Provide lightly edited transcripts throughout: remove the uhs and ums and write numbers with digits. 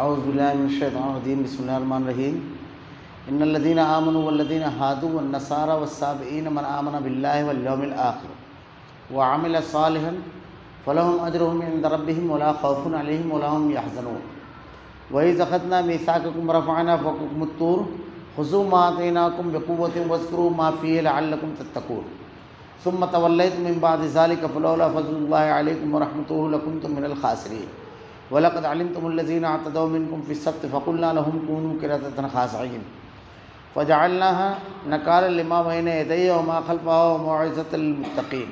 اعوذ باللہ من الشیطان الرجیم بسم اللہ الرحمن الرحیم ان الذین آمنوا والذین ہادوا والنصارى والصابئین من آمن باللہ والیوم الآخر وعمل صالحا فلهم اجرهم عند ربهم ولا خوف علیہم ولا هم يحزنون وإذ أخذنا ميثاقكم ورفعنا فوقكم الطور خذوا ما آتيناكم بقوة واذكروا ما فيه لعلكم تتقون ثم توليتم من بعد ذلك فلولا فضل الله عليكم ورحمته لكنتم من الخاسرين وَلَقَدْ عَلِمْتُمُ الَّذِينَ اعْتَدَوْا مِنْكُمْ فِي السَّبْتِ فَقُلْنَا لَهُمْ كُونُوا قِرَدَةً خَاسِئِينَ فَجَعَلْنَاهَا نَكَالًا لِمَا بَيْنَ يَدَيْهَا وَمَا خَلْفَهَا وَمَوْعِظَةً لِلْمُتَّقِينَ۔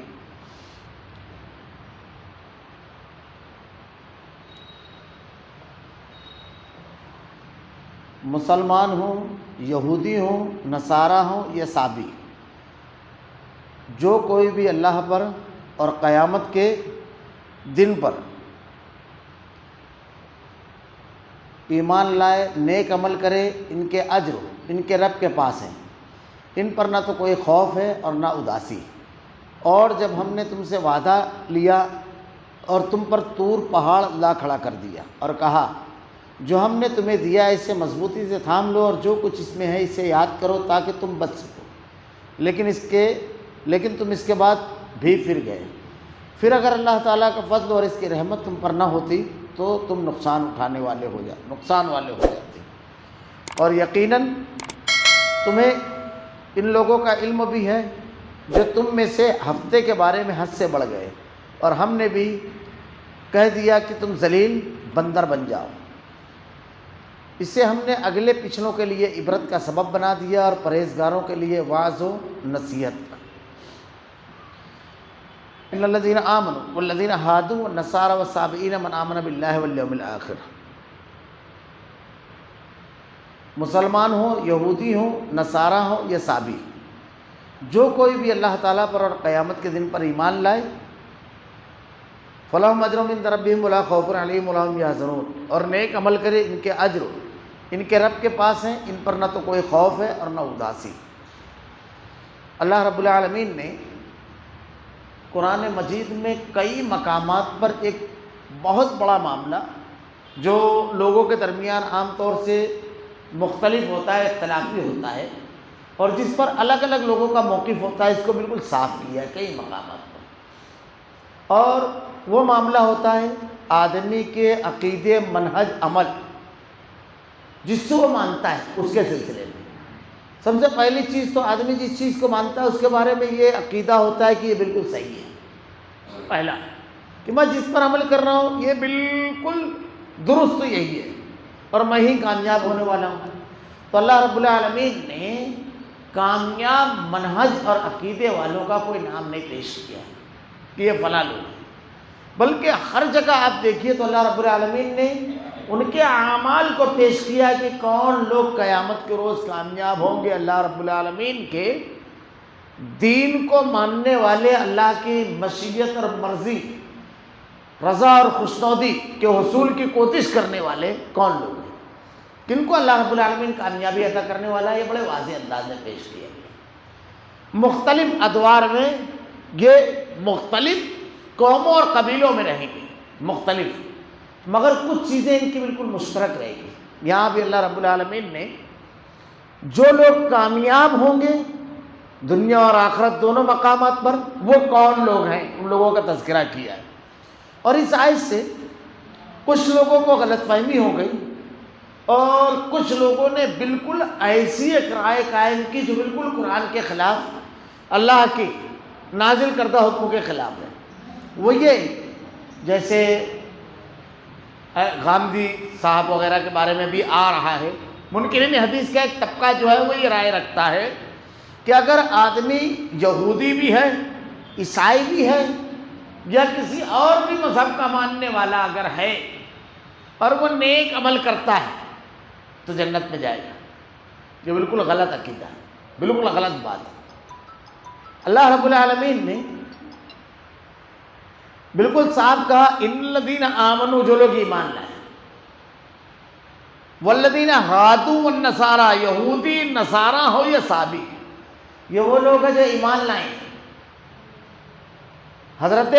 مسلمان ہوں، یہودی ہوں، نصارہ ہوں یا صابی، جو کوئی بھی اللہ پر اور قیامت کے دن پر ایمان لائے، نیک عمل کرے، ان کے اجر ان کے رب کے پاس ہیں، ان پر نہ تو کوئی خوف ہے اور نہ اداسی۔ اور جب ہم نے تم سے وعدہ لیا اور تم پر طور پہاڑ لا کھڑا کر دیا اور کہا جو ہم نے تمہیں دیا ہے اسے مضبوطی سے تھام لو اور جو کچھ اس میں ہے اسے یاد کرو تاکہ تم بچ سکو، لیکن تم اس کے بعد بھی پھر گئے۔ پھر اگر اللہ تعالیٰ کا فضل اور اس کی رحمت تم پر نہ ہوتی تو تم نقصان والے ہو جاتے۔ اور یقیناً تمہیں ان لوگوں کا علم بھی ہے جو تم میں سے ہفتے کے بارے میں حد سے بڑھ گئے، اور ہم نے بھی کہہ دیا کہ تم ذلیل بندر بن جاؤ۔ اسے ہم نے اگلے پچھلوں کے لیے عبرت کا سبب بنا دیا اور پرہیزگاروں کے لیے واعظ و نصیحت کا۔ ان الذین آمنوا والذین ہادوا والنصارى والصابئین من آمن باللہ والیوم الآخر۔ مسلمان ہوں، یہودی ہوں، نصارہ ہوں یا صابی، جو کوئی بھی اللہ تعالیٰ پر اور قیامت کے دن پر ایمان لائے، فلہم اجرہم عند ربہم ولا خوف علیہم ولا هم یحزنون، اور نیک عمل کرے، ان کے اجر ان کے رب کے پاس ہیں، ان پر نہ تو کوئی خوف ہے اور نہ اداسی۔ اللہ رب العالمین نے قرآن مجید میں کئی مقامات پر ایک بہت بڑا معاملہ جو لوگوں کے درمیان عام طور سے مختلف ہوتا ہے، اختلافی ہوتا ہے، اور جس پر الگ الگ لوگوں کا موقف ہوتا ہے، اس کو بالکل صاف کیا ہے کئی مقامات پر۔ اور وہ معاملہ ہوتا ہے آدمی کے عقیدے، منہج، عمل، جس سے وہ مانتا ہے اس کے سلسلے میں۔ سب سے پہلی چیز تو آدمی جس چیز کو مانتا ہے اس کے بارے میں یہ عقیدہ ہوتا ہے کہ یہ بالکل صحیح ہے۔ پہلا کہ میں جس پر عمل کر رہا ہوں یہ بالکل درست یہی ہے اور میں ہی کامیاب ہونے والا ہوں۔ تو اللہ رب العالمین نے کامیاب منہج اور عقیدے والوں کا کوئی نام نہیں پیش کیا کہ یہ فلاں لوگ ہیں، بلکہ ہر جگہ آپ دیکھیے تو اللہ رب العالمین نے ان کے اعمال کو پیش کیا کہ کون لوگ قیامت کے روز کامیاب ہوں گے۔ اللہ رب العالمین کے دین کو ماننے والے، اللہ کی مشیت اور مرضی، رضا اور خوشنودی کے حصول کی کوشش کرنے والے کون لوگ ہیں، کن کو اللہ رب العالمین کامیابی عطا کرنے والا ہے، یہ بڑے واضح انداز میں پیش کیا گیا۔ مختلف ادوار میں یہ مختلف قوموں اور قبیلوں میں رہیں گے، مختلف، مگر کچھ چیزیں ان کی بالکل مشترک رہے گی۔ یہاں بھی اللہ رب العالمین نے جو لوگ کامیاب ہوں گے دنیا اور آخرت دونوں مقامات پر، وہ کون لوگ ہیں، ان لوگوں کا تذکرہ کیا ہے۔ اور اس آیت سے کچھ لوگوں کو غلط فہمی ہو گئی اور کچھ لوگوں نے بالکل ایسی ایک رائے قائم کی جو بالکل قرآن کے خلاف، اللہ کی نازل کردہ حکم کے خلاف ہے۔ وہ یہ جیسے غامدی صاحب وغیرہ کے بارے میں بھی آ رہا ہے، منکرین حدیث کا ایک طبقہ جو ہے وہ یہ رائے رکھتا ہے کہ اگر آدمی یہودی بھی ہے، عیسائی بھی ہے یا کسی اور بھی مذہب کا ماننے والا اگر ہے اور وہ نیک عمل کرتا ہے تو جنت میں جائے گا۔ یہ بالکل غلط عقیدہ ہے، بالکل غلط بات ہے۔ اللہ رب العالمین نے بالکل صاف کہا ان الذین آمنوا، جو لوگ ایمان لائے، والذین ہادوا والنصارى، یہودی نصارہ ہو یا صابی، یہ وہ لوگ ہیں جو ایمان لائیں۔ حضرت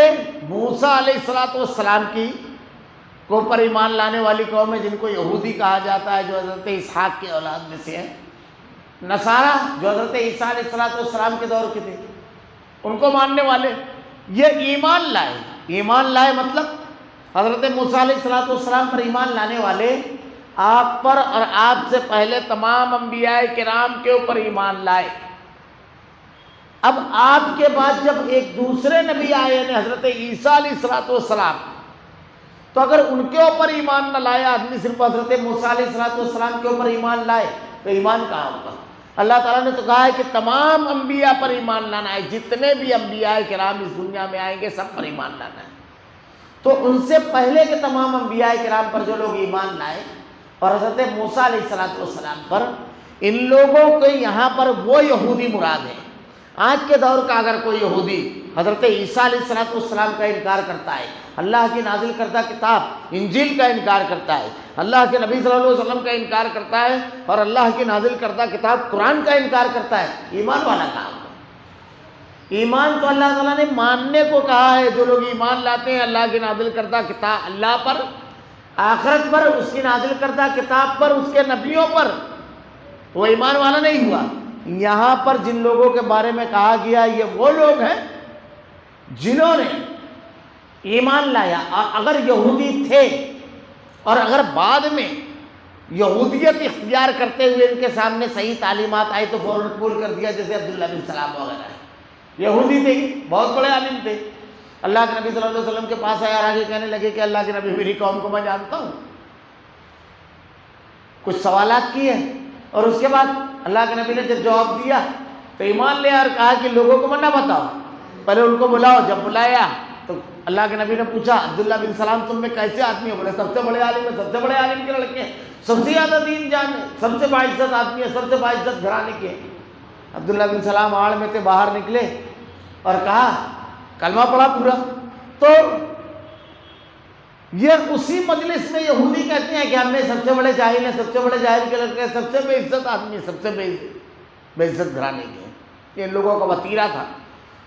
موسیٰ علیہ السلام کی کو پر ایمان لانے والی قوم ہے جن کو یہودی کہا جاتا ہے جو حضرت اسحاق کی اولاد میں سے ہے، نصارہ جو حضرت عیسیٰ علیہ السلام کے دور کے تھے ان کو ماننے والے، یہ ایمان لائے۔ ایمان لائے مطلب حضرت موسیٰ علیہ السلام پر ایمان لانے والے آپ پر اور آپ سے پہلے تمام انبیاء کرام کے اوپر ایمان لائے۔ اب آپ کے بعد جب ایک دوسرے نبی آئے یعنی حضرت عیسیٰ علیہ السلام، تو اگر ان کے اوپر ایمان نہ لایا آدمی، صرف حضرت موسیٰ علیہ السلام کے اوپر ایمان لائے تو ایمان کہاں ہوگا؟ اللہ تعالیٰ نے تو کہا ہے کہ تمام انبیاء پر ایمان لانا ہے، جتنے بھی انبیاء کرام اس دنیا میں آئیں گے سب پر ایمان لانا ہے۔ تو ان سے پہلے کے تمام انبیاء کرام پر جو لوگ ایمان لائے اور حضرت موسیٰ علیہ السلام پر، ان لوگوں کے یہاں پر وہ یہودی مراد ہیں۔ آج کے دور کا اگر کوئی یہودی حضرت عیسیٰ علیہ السلام کا انکار کرتا ہے، اللہ کی نازل کردہ کتاب انجیل کا انکار کرتا ہے، اللہ کے نبی صلی اللہ علیہ وسلم کا انکار کرتا ہے اور اللہ کی نازل کردہ کتاب قرآن کا انکار کرتا ہے، ایمان والا کہاں ہوگا؟ ایمان تو اللہ تعالیٰ نے ماننے کو کہا ہے۔ جو لوگ ایمان لاتے ہیں اللہ کی نازل کردہ کتاب، اللہ پر، آخرت پر، اس کی نازل کردہ کتاب پر، اس کے نبیوں پر، وہ ایمان والا نہیں ہوا۔ یہاں پر جن لوگوں کے بارے میں کہا گیا یہ وہ لوگ ہیں جنہوں نے ایمان لایا، اگر یہودی تھے اور اگر بعد میں یہودیت اختیار کرتے ہوئے ان کے سامنے صحیح تعلیمات آئی تو فوراً قبول کر دیا، جیسے عبداللہ بن سلام وغیرہ ہے، یہودی تھے، بہت بڑے عالم تھے، اللہ کے نبی صلی اللہ علیہ وسلم کے پاس آئے اور آگے کہنے لگے کہ اللہ کے نبی میری قوم کو میں جانتا ہوں، کچھ سوالات کیے اور اس کے بعد اللہ کے نبی نے جب جواب دیا تو ایمان لے اور کہا کہ لوگوں کو نہ بتاؤ، پہلے ان کو بلاؤ۔ جب بلایا تو اللہ کے نبی نے پوچھا عبداللہ بن سلام تم میں کیسے آدمی ہو؟ بولے سب سے بڑے عالم ہیں، سب سے بڑے عالم کے لڑکے ہیں، سب سے زیادہ دین جان ہے، سب سے باعزت آدمی ہے، سب سے باعزت گھرانے کے ہیں۔ عبداللہ بن سلام آڑ میں تھے، باہر نکلے اور کہا کلمہ پڑھا پورا۔ تو یہ اسی مجلس میں یہودی کہتے ہیں کہ ہم میں سب سے بڑے جاہل ہیں، سب سے بڑے جاہل کے لڑکے ہیں، سب سے بے عزت آدمی ہے، سب سے بے عزت گھرانے کے ہیں۔ یہ ان لوگوں کا وتیرہ تھا۔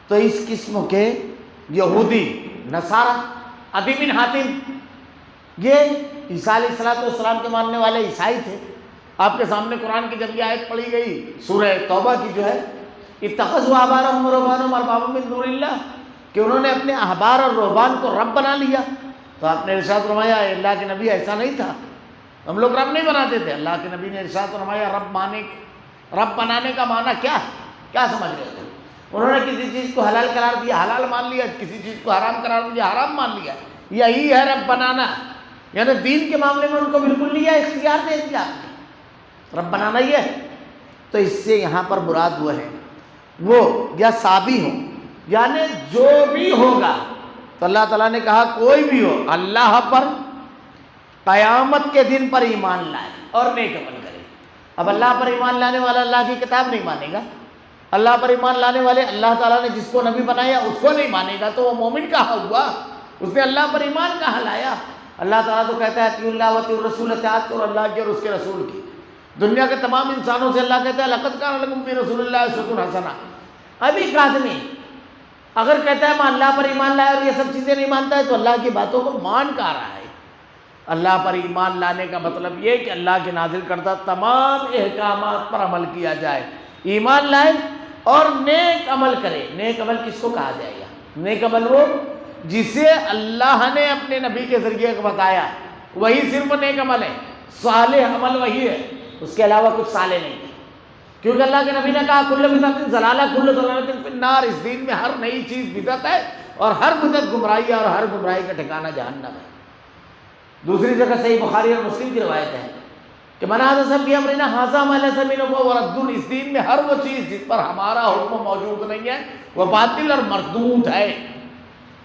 تو اس قسم کے یہودی، نصارہ، عدی بن حاتم، یہ عیسیٰ علیہ السلام کے ماننے والے عیسائی تھے۔ آپ کے سامنے قرآن کی جب یہ آیت پڑھی گئی سورہ توبہ کی جو ہے، اتخذوا احبارهم ورهبانهم اربابا من دون اللہ، کہ انہوں نے اپنے احبار اور رہبان کو رب بنا لیا۔ تو آپ نے ارشاد فرمایا اللہ کے نبی ایسا نہیں تھا، ہم لوگ رب نہیں بناتے تھے۔ اللہ کے نبی نے ارشاد فرمایا رب بنانے کا معنی کیا ہے؟ کیا سمجھ رہے تھے؟ انہوں نے کسی چیز کو حلال قرار دیا، حلال مان لیا، کسی چیز کو حرام قرار دیا، حرام مان لیا۔ یہی ہے رب بنانا، یعنی دین کے معاملے میں ان کو بالکل نہیں ہے، اختیار دے دیا آپ نے، رب بنانا یہ ہے۔ تو اس سے یہاں پر مراد وہ ہے وہ یا صابی ہو، یعنی جو بھی ہوگا، تو اللہ تعالیٰ نے کہا کوئی بھی ہو اللہ پر قیامت کے دن پر ایمان لائے اور نیک عمل کرے۔ اب اللہ پر ایمان لانے والا اللہ کی کتاب نہیں مانے گا، اللہ پر ایمان لانے والے اللہ تعالیٰ نے جس کو نبی بنایا اس کو نہیں مانے گا، تو وہ مومن کہاں ہوا؟ اس نے اللہ پر ایمان کہاں لایا؟ اللہ تعالیٰ تو کہتا ہے اطیعوا اللہ واطیعوا الرسول، اطاعت کرو اللہ کی اور اس کے رسول کی۔ دنیا کے تمام انسانوں سے اللہ کہتا ہے لقد کان لکم فی رسول اللہ اسوۃ حسنہ۔ اب ایک آدمی اگر کہتا ہے میں اللہ پر ایمان لایا اور یہ سب چیزیں نہیں مانتا ہے تو اللہ کی باتوں کو مان کہاں رہا ہے؟ اللہ پر ایمان لانے کا مطلب یہ کہ اللہ کے نازل کردہ تمام احکامات پر عمل کیا جائے، ایمان لائے اور نیک عمل کرے۔ نیک عمل کس کو کہا جائے گا؟ نیک عمل وہ جسے اللہ نے اپنے نبی کے ذریعے بتایا، وہی صرف نیک عمل ہے۔ صالح عمل وہی ہے، اس کے علاوہ کچھ صالح نہیں ہے، کیونکہ اللہ کے نبی نے کہا کل بدعۃ ضلالہ کل ضلالۃ فی النار۔ اس دین میں ہر نئی چیز بدعت ہے اور ہر بدعت گمراہی ہے اور ہر گمراہی کا ٹھکانہ جہنم ہے۔ دوسری جگہ صحیح بخاری اور مسلم کی روایت ہے کہ من احدث فی امرنا ھذا ما لیس منہ فہو رد۔ اس دین میں ہر وہ چیز جس پر ہمارا حکم موجود نہیں ہے وہ باطل اور مردود ہے۔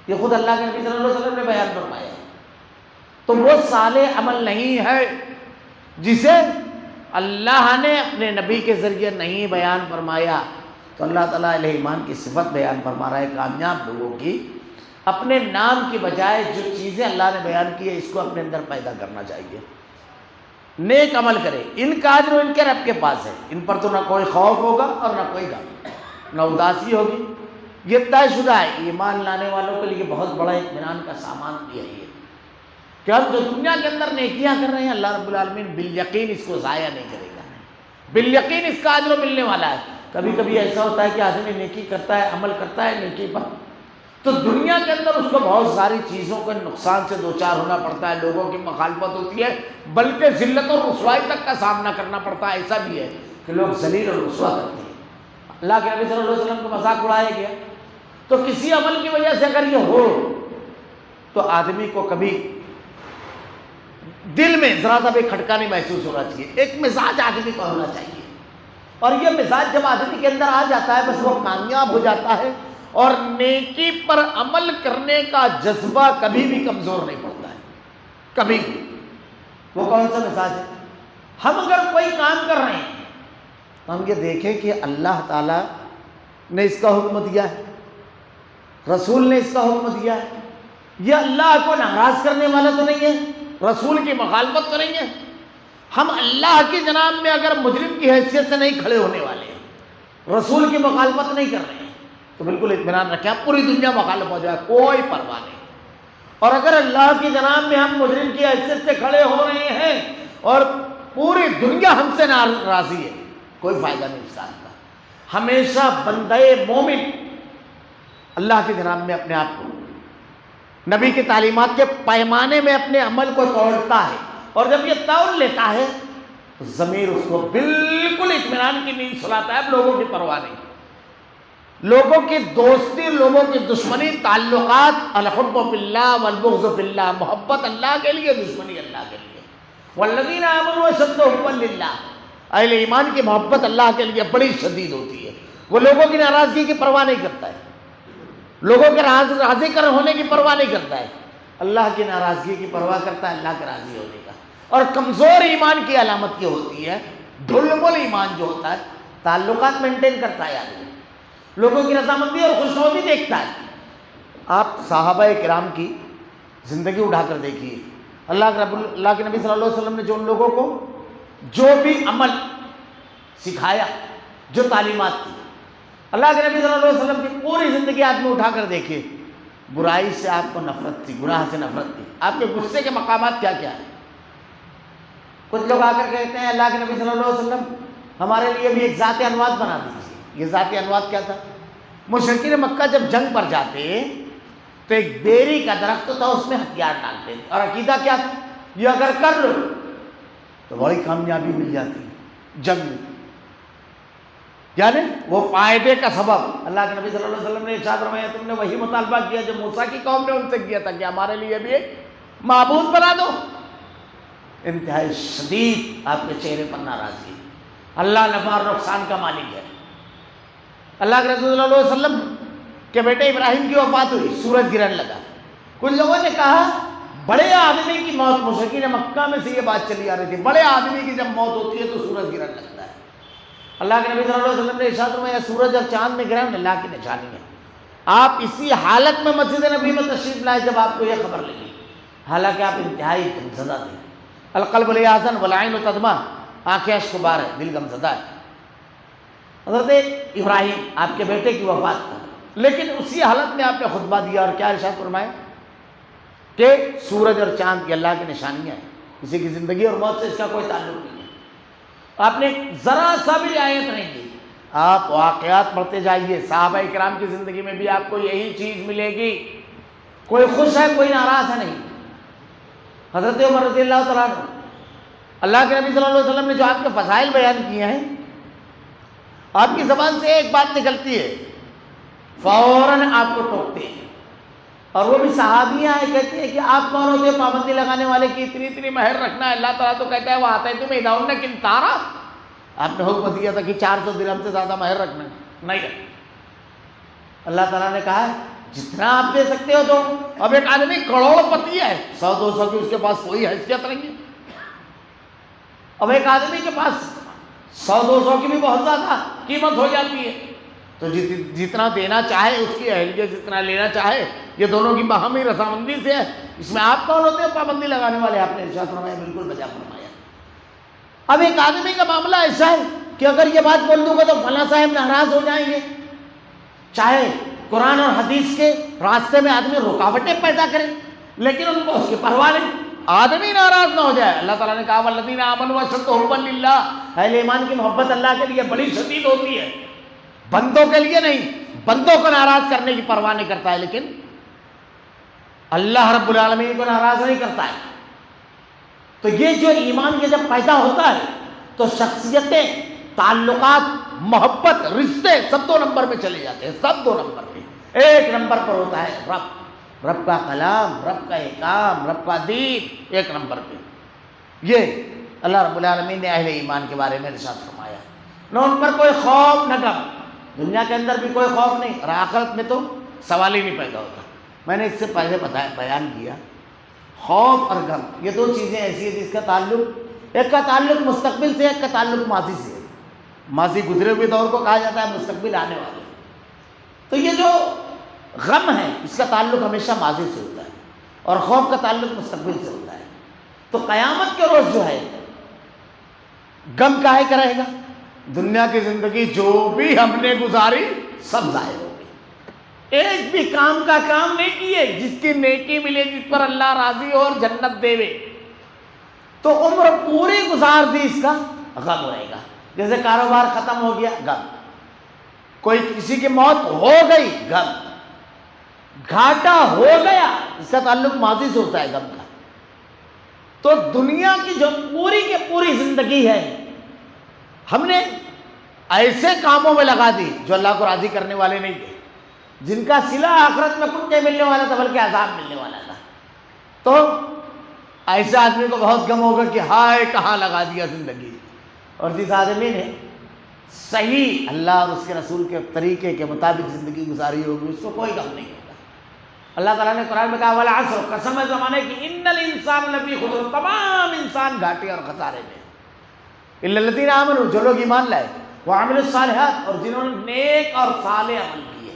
یہ خود اللہ کے نبی صلی اللہ علیہ وسلم نے بیان فرمایا ہے۔ تو وہ صالح عمل نہیں ہے جسے اللہ نے اپنے نبی کے ذریعے نہیں بیان فرمایا۔ تو اللہ تعالیٰ علیہ ایمان کی صفت بیان فرما رہا ہے کامیاب لوگوں کی، اپنے نام کی بجائے جو چیزیں اللہ نے بیان کی ہے اس کو اپنے اندر پیدا کرنا چاہیے۔ نیک عمل کرے، ان کا اجر ان کے رب کے پاس ہے، ان پر تو نہ کوئی خوف ہوگا اور نہ کوئی غم، نہ اداسی ہوگی۔ یہ طے شدہ ہے، ایمان لانے والوں کے لیے بہت بڑا اطمینان کا سامان بھی ہے۔ کہ ہم جو دنیا کے اندر نیکیاں کر رہے ہیں اللہ رب العالمین بالیقین اس کو ضائع نہیں کرے گا، بالیقین اس کا اجر ملنے والا ہے۔ کبھی کبھی ایسا ہوتا ہے کہ آدمی نیکی کرتا ہے، عمل کرتا ہے نیکی پر، تو دنیا کے اندر اس کو بہت ساری چیزوں کے نقصان سے دوچار ہونا پڑتا ہے، لوگوں کی مخالفت ہوتی ہے، بلکہ ذلت اور رسوائی تک کا سامنا کرنا پڑتا ہے۔ ایسا بھی ہے کہ لوگ ذلیل اور رسوا کرتے ہیں، اللہ کے نبی صلی اللہ علیہ وسلم کو مذاق اڑایا گیا۔ تو کسی عمل کی وجہ سے اگر یہ ہو تو آدمی کو کبھی دل میں ذرا سا بھی کھٹکا نہیں محسوس ہونا چاہیے، ایک مزاج آدمی کا ہونا چاہیے، اور یہ مزاج جب آدمی کے اندر آ جاتا ہے بس وہ کامیاب ہو جاتا ہے، اور نیکی پر عمل کرنے کا جذبہ کبھی بھی کمزور نہیں پڑتا ہے، کبھی بھی۔ وہ کون سا مزاج ہے؟ ہم اگر کوئی کام کر رہے ہیں تو ہم یہ دیکھیں کہ اللہ تعالیٰ نے اس کا حکم دیا ہے، رسول نے اس کا حکم دیا ہے، یہ اللہ کو ناراض کرنے والا تو نہیں ہے، رسول کی مخالفت تو نہیں ہے۔ ہم اللہ کی جناب میں اگر مجرم کی حیثیت سے نہیں کھڑے ہونے والے ہیں، رسول کی مخالفت نہیں کر رہے ہیں، تو بالکل اطمینان رکھیں، پوری دنیا مخالف ہو جائے کوئی پرواہ نہیں۔ اور اگر اللہ کی جناب میں ہم مجرم کی حیثیت سے کھڑے ہو رہے ہیں اور پوری دنیا ہم سے ناراضی ہے، کوئی فائدہ نہیں اس بات کا۔ ہمیشہ بندہ مومن اللہ کی جناب میں اپنے آپ کو نبی کی تعلیمات کے پیمانے میں اپنے عمل کو توڑتا ہے، اور جب یہ توڑ لیتا ہے تو ضمیر اس کو بالکل اطمینان کی نیند سلاتا ہے، اب لوگوں کی پرواہ نہیں، لوگوں کی دوستی، لوگوں کی دشمنی، تعلقات، الحب فی اللہ والبغض فی اللہ، محبت اللہ کے لیے، دشمنی اللہ کے لیے۔ والذین آمنوا اشد حبا للہ، اہل ایمان کی محبت اللہ کے لیے بڑی شدید ہوتی ہے، وہ لوگوں کی ناراضگی کی پرواہ نہیں کرتا ہے، لوگوں کے راضی کر ہونے کی پرواہ نہیں کرتا ہے، اللہ کی ناراضگی کی پرواہ کرتا ہے، اللہ کے راضی ہونے کا۔ اور کمزور ایمان کی علامت یہ ہوتی ہے، ڈھلمل ایمان جو ہوتا ہے، تعلقات مینٹین کرتا ہے آدمی، لوگوں کی رضامندی اور خوشنودی دیکھتا ہے۔ آپ صحابہ کرام کی زندگی اٹھا کر دیکھیے، اللہ کے نبی صلی اللہ علیہ وسلم نے جو ان لوگوں کو جو بھی عمل سکھایا، جو تعلیمات تھی، اللہ کے نبی صلی اللہ علیہ وسلم کی پوری زندگی آدمی اٹھا کر دیکھیے، برائی سے آپ کو نفرت تھی، گناہ سے نفرت تھی، آپ کے غصے کے مقامات کیا کیا ہیں۔ کچھ لوگ آ کر کہتے ہیں اللہ کے نبی صلی اللہ علیہ وسلم ہمارے لیے بھی ایک ذات انوات بنا دیجیے۔ یہ ذات انوات کیا تھا؟ مشرکین مکہ جب جنگ پر جاتے تو ایک بیری کا درخت تھا، اس میں ہتھیار ڈالتے تھے، اور عقیدہ کیا تھا؟ یہ اگر کر لو تو بڑی کامیابی مل جاتی جنگ میں، یعنی وہ فائدے کا سبب۔ اللہ کے نبی صلی اللہ علیہ وسلم نے ارشاد فرمایا تم نے وہی مطالبہ کیا جو موسیٰ کی قوم نے ان سے کیا تھا کہ ہمارے لیے بھی ایک معبود بنا دو۔ انتہائی شدید آپ کے چہرے پر ناراضگی، اللہ نفع اور نقصان کا مالک ہے۔ اللہ کے رسول صلی اللہ علیہ وسلم کے بیٹے ابراہیم کی وفات ہوئی، سورج گرہن لگا، کچھ لوگوں نے کہا بڑے آدمی کی موت، مشرکین مکہ میں سے یہ بات چلی آ رہی تھی، بڑے آدمی کی جب موت ہوتی ہے تو سورج گرہن لگتا ہے۔ اللہ کے نبی صلی اللہ علیہ وسلم نے ارشاد فرمایا سورج اور چاند میں گرہن اللہ کی نشانی ہے۔ آپ اسی حالت میں مسجد نبی میں تشریف لائے جب آپ کو یہ خبر لگی، حالانکہ آپ انتہائی غمزدہ تھے۔ القلب لیحزن والعین تدمع، آنکھیں اشک بار ہے، دل غمزدہ ہے۔ حضرت ابراہیم آپ کے بیٹے کی وفات تھا، لیکن اسی حالت میں آپ نے خطبہ دیا اور کیا ارشاد فرمایا کہ سورج اور چاند کی اللہ کی نشانیاں ہیں، کسی کی زندگی اور موت سے اس کا کوئی تعلق نہیں ہے۔ آپ نے ذرا سا بھی رعایت نہیں کی۔ آپ واقعات پڑھتے جائیے، صحابہ کرام کی زندگی میں بھی آپ کو یہی چیز ملے گی، کوئی خوش ہے کوئی ناراض ہے نہیں۔ حضرت عمر رضی اللہ تعالیٰ عنہ، اللہ کے نبی صلی اللہ علیہ وسلم نے جو آپ کے فضائل بیان کیے ہیں، آپ کی زبان سے ایک بات نکلتی ہے فوراً آپ کو ٹوکتے ہیں، اور وہ بھی صحابیاں ہیں، کہتی ہیں کہ آپ کون ہوتے ہیں پابندی لگانے والے کی اتنی مہر رکھنا ہے؟ اللہ تعالیٰ تو کہتا ہے وہ آتا ہے تمہیں اداؤن کنتارا، آپ نے حکم دیا تھا کہ 400 درہم سے زیادہ مہر رکھنا نہیں رکھ۔ اللہ تعالیٰ نے کہا ہے جتنا آپ دے سکتے ہو تو۔ اب ایک آدمی کروڑ پتی ہے، 100-200 کی اس کے پاس کوئی حیثیت نہیں ہے۔ اب ایک آدمی کے پاس 100-200 کی بھی بہت زیادہ قیمت ہو جاتی ہے، تو جتنا دینا چاہے اس کی اہلیت جتنا لینا چاہے، یہ دونوں کی باہمی رضامندی سے ہے۔ اس میں آپ کون ہوتے ہیں پابندی لگانے والے؟ آپ نے ارشاد فرمایا بالکل بجا فرمایا۔ اب ایک آدمی کا معاملہ ایسا ہے کہ اگر یہ بات بول دوں گا تو فلاں صاحب ناراض ہو جائیں گے، چاہے قرآن اور حدیث کے راستے میں آدمی رکاوٹیں پیدا کرے، لیکن ان کو اس کی پرواہ نہیں۔ آدمی ناراض نہ ہو جائے. اللہ تعالیٰ نے کہا والذین آمنوا اشد حبا للہ، اہل ایمان کی محبت اللہ کے لیے بڑی شدید ہوتی ہے، بندوں کے لیے نہیں. بندوں کو ناراض کرنے کی پرواہ نہیں کرتا ہے، لیکن اللہ رب العالمین کو ناراض نہیں کرتا ہے. تو یہ جو ایمان یہ جب پیدا ہوتا ہے تو شخصیتیں، تعلقات، محبت، رشتے سب 2 نمبر میں چلے جاتے ہیں. سب 2 نمبر میں. 1 نمبر پر ہوتا ہے رب کا کلام، رب کا احکام، رب کا دین 1 نمبر پہ. یہ اللہ رب العالمین نے اہل ایمان کے بارے میں ارشاد فرمایا. نہ ان پر کوئی خوف نہ غم. دنیا کے اندر بھی کوئی خوف نہیں، اور آخرت میں تو سوال ہی نہیں پیدا ہوتا. میں نے اس سے پہلے بیان کیا، خوف اور غم یہ 2 چیزیں ایسی ہیں جس کا تعلق، ایک کا تعلق مستقبل سے، ایک کا تعلق ماضی سے. ماضی گزرے ہوئے دور کو کہا جاتا ہے، مستقبل آنے والے. تو یہ جو غم ہے اس کا تعلق ہمیشہ ماضی سے ہوتا ہے، اور خوف کا تعلق مستقبل سے ہوتا ہے. تو قیامت کے روز جو ہے غم کاہے کا رہے گا؟ دنیا کی زندگی جو بھی ہم نے گزاری سب ضائع ہو گئی. ایک بھی کام کا کام نہیں کیے جس کی نیکی ملے، جس پر اللہ راضی ہو اور جنت دے. تو عمر پوری گزار دی، اس کا غم رہے گا. جیسے کاروبار ختم ہو گیا، غم. کوئی کسی کی موت ہو گئی، غم. گھاٹا ہو گیا، اس کا تعلق ماضی سے ہوتا ہے غم کا. تو دنیا کی جو پوری کی پوری زندگی ہے ہم نے ایسے کاموں میں لگا دی جو اللہ کو راضی کرنے والے نہیں تھے، جن کا صلہ آخرت میں کچھ نہیں ملنے والا تھا بلکہ عذاب ملنے والا تھا. تو ایسے آدمی کو بہت غم ہوگا کہ ہائے کہاں لگا دیا زندگی. اور جس آدمی نے صحیح اللہ اور اس کے رسول کے طریقے کے مطابق زندگی گزاری ہوگی اس کو کوئی غم نہیں ہوگا. اللہ تعالیٰ نے قرآن میں کہا والعصر، قسم ہے زمانے کی، ان الانسان لفی خسر، تمام انسان گھاٹے اور خسارے میں. الا الذین آمنوا، جو لوگ ایمان لائے، وعملوا الصالحات، اور جنہوں نے نیک اور صالح عمل کیے،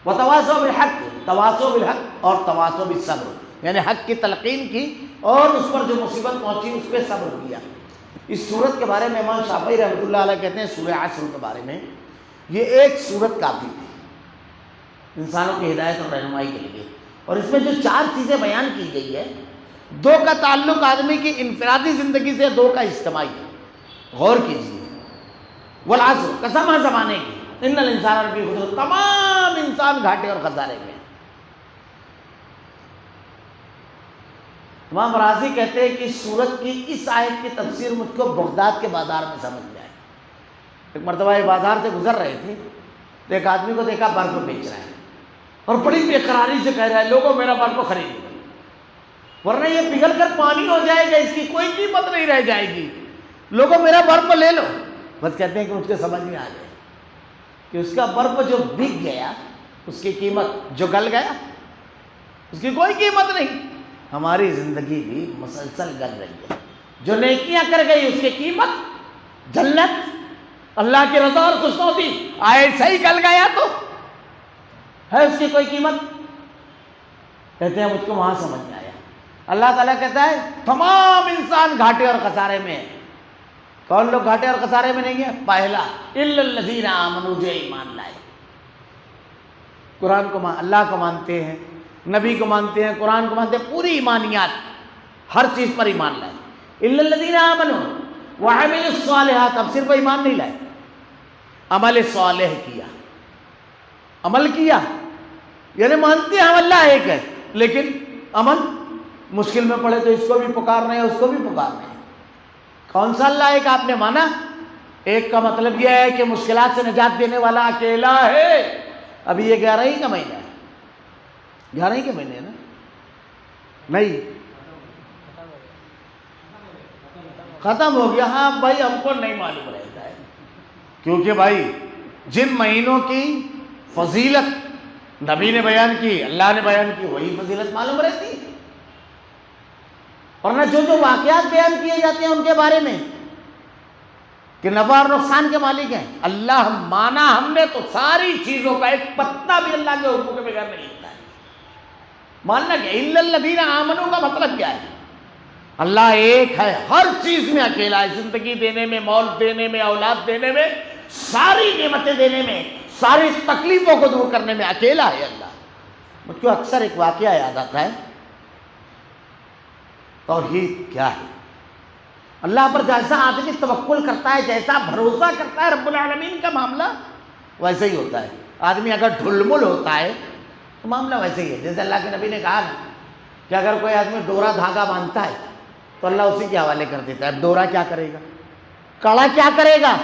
وتواصوا بالحق، تواصوا بالحق اور تواصوا بالصبر، یعنی حق کی تلقین کی اور اس پر جو مصیبت پہنچی اس پہ صبر کیا. اس صورت کے بارے میں امام شافعی رحمۃ اللہ علیہ کہتے ہیں سورہ عصر کے بارے میں یہ ایک صورت کافی تھی انسانوں کی ہدایت اور رہنمائی کے لیے. اور اس میں جو 4 چیزیں بیان کی گئی ہے، 2 کا تعلق آدمی کی انفرادی زندگی سے، 2 کا اجتماعی. غور کیجیے. والعصر، قسم ہے زمانے کی، ان الانسان لفی خسر، تمام انسان گھاٹے اور خسارے میں. امام راضی کہتے ہیں کہ سورت کی اس آیت کی تفسیر مجھ کو بغداد کے بازار میں سمجھ میں آئی. ایک مرتبہ یہ بازار سے گزر رہے تھے تو ایک آدمی کو دیکھا برف بیچ رہا ہے اور بڑی بے قراری سے کہہ رہا ہے لوگوں میرا برف خریدو ورنہ یہ پگھل کر پانی ہو جائے گا، اس کی کوئی قیمت نہیں رہ جائے گی، لوگوں میرا برف لے لو. بس کہتے ہیں کہ مجھ کو سمجھ میں آ گیا کہ اس کا برف جو بک گیا اس کی قیمت، جو گل گیا اس کی کوئی قیمت نہیں. ہماری زندگی بھی مسلسل گل رہی ہے. جو نیکیاں کر گئی اس کی قیمت جنت، اللہ کی رضا اور خوشنودی. ایسا ہی گل گیا تو ہے اس کی کوئی قیمت. کہتے ہیں مجھ کو وہاں سمجھ میں آیا. اللہ تعالیٰ کہتا ہے تمام انسان گھاٹے اور خسارے میں ہیں. کون لوگ گھاٹے اور خسارے میں نہیں ہیں؟ پہلا الا الذین آمنوا، جو ایمان لائے، قرآن کو اللہ کو مانتے ہیں، نبی کو مانتے ہیں، قرآن کو مانتے ہیں، پوری ایمانیات ہر چیز پر ایمان لائے. الا الذین آمنوا وعملوا الصالحات، اب صرف ایمان نہیں لائے، عمل صالح کیا، عمل کیا. یعنی مانتے ہیں ہم اللہ ایک ہے لیکن عمل، مشکل میں پڑے تو اس کو بھی پکار رہے ہیں اس کو بھی پکار رہے ہیں. کون سا اللہ ایک آپ نے مانا؟ ایک کا مطلب یہ ہے کہ مشکلات سے نجات دینے والا اکیلا ہے. ابھی یہ 11 ہی کا مہینہ ہے، 11 ہی کے مہینے نا، نہیں ختم ہو گیا. ہاں بھائی ہم کو نہیں معلوم رہتا ہے کیونکہ بھائی جن مہینوں کی فضیلت نبی نے بیان کی، اللہ نے بیان کی، وہی فضیلت معلوم رہتی ہے. اور نہ جو واقعات بیان کیے جاتے ہیں ان کے بارے میں کہ نفع اور نقصان کے مالک ہیں. اللہ مانا ہم نے تو ساری چیزوں کا، ایک پتا بھی اللہ کے حکم کے بغیر نہیں ہوتا ہے. ماننا کہ الا الذین آمنوا کا مطلب کیا ہے؟ اللہ ایک ہے، ہر چیز میں اکیلا ہے. زندگی دینے میں، مول دینے میں، اولاد دینے میں، ساری نعمتیں دینے میں، ساری تکلیفوں کو دور کرنے میں اکیلا ہے اللہ. مجھ کو اکثر ایک واقعہ یاد آتا ہے. توحید کیا ہے؟ اللہ پر جیسا آدمی توکل کرتا ہے، جیسا بھروسہ کرتا ہے رب العالمین کا معاملہ ویسے ہی ہوتا ہے۔ آدمی اگر ڈھلمل ہوتا ہے تو معاملہ ویسے ہی ہے۔ جیسے اللہ کے نبی نے کہا نا کہ اگر کوئی آدمی ڈورا دھاگا باندھتا ہے تو اللہ اسی کے حوالے کر دیتا ہے۔ ڈورا کیا کرے گا، کڑا کیا کرے گا،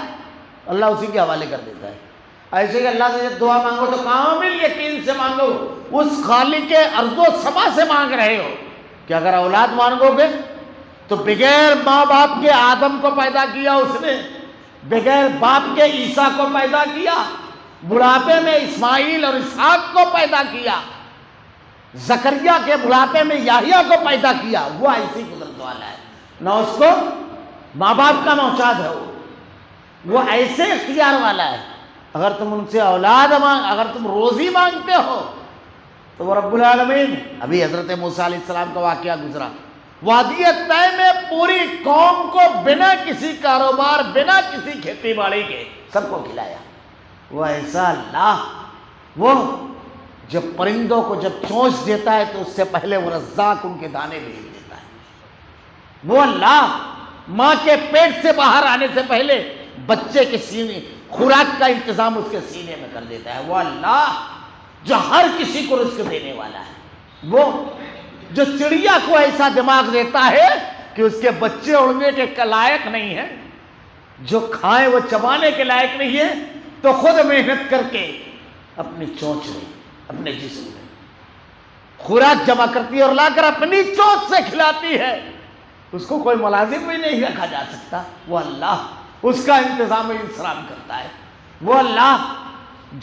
اللہ اسی کے حوالے کر دیتا ہے۔ ایسے ہی اللہ سے جب دعا مانگو تو کامل یقین سے مانگو، اس خالق ارض و سما سے مانگ رہے ہو کہ اگر اولاد مانگو گے تو بغیر ماں باپ کے آدم کو پیدا کیا اس نے، بغیر باپ کے عیسیٰ کو پیدا کیا، بڑھاپے میں اسماعیل اور اسحاق کو پیدا کیا، زکریا کے بڑھاپے میں یحییٰ کو پیدا کیا۔ وہ ایسی قدرت والا ہے، نہ اس کو ماں باپ کا محتاج ہے، وہ ایسے اختیار والا ہے۔ اگر تم ان سے اولاد اگر تم روزی مانگتے ہو تو وہ رب العالمین، ابھی حضرت موسیٰ علیہ السلام کا واقعہ گزرا، وادی طے میں پوری قوم کو بنا کسی کاروبار، بنا کسی کھیتی باڑی کے سب کو کھلایا۔ وہ ایسا اللہ، وہ جب پرندوں کو جب چونچ دیتا ہے تو اس سے پہلے وہ رزاق ان کے دانے بھیج دیتا ہے۔ وہ اللہ ماں کے پیٹ سے باہر آنے سے پہلے بچے کے سینے خوراک کا انتظام اس کے سینے میں کر دیتا ہے۔ وہ اللہ جو ہر کسی کو رزق دینے والا ہے، وہ جو چڑیا کو ایسا دماغ دیتا ہے کہ اس کے بچے اڑنے کے لائق نہیں ہیں، جو کھائیں وہ چبانے کے لائق نہیں ہے، تو خود محنت کر کے اپنی چونچ میں، اپنے جسم میں خوراک جمع کرتی ہے اور لا کر اپنی چونچ سے کھلاتی ہے۔ اس کو کوئی ملازم بھی نہیں رکھا جا سکتا۔ وہ اللہ اس کا انتظام انسرام کرتا ہے۔ وہ اللہ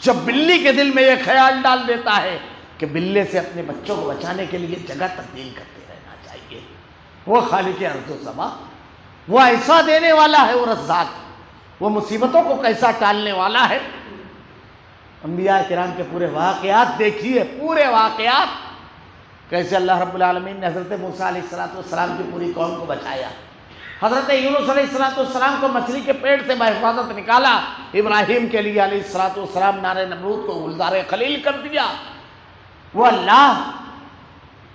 جب بلی کے دل میں یہ خیال ڈال دیتا ہے کہ بلے سے اپنے بچوں کو بچانے کے لیے جگہ تبدیل کرتے رہنا چاہیے، وہ خالق ارض و سما، وہ ایسا دینے والا ہے، وہ رزاق، وہ مصیبتوں کو کیسا ٹالنے والا ہے۔ انبیاء کرام کے پورے واقعات دیکھیے، پورے واقعات، کیسے اللہ رب العالمین نے حضرت موسیٰ علیہ السلام کی پوری قوم کو بچایا، حضرت یونس علیہ السلام کو مچھلی کے پیٹ سے بحفاظت نکالا، ابراہیم کے لیے علیہ السلام نار نمرود کو گلزار خلیل کر دیا۔ وہ اللہ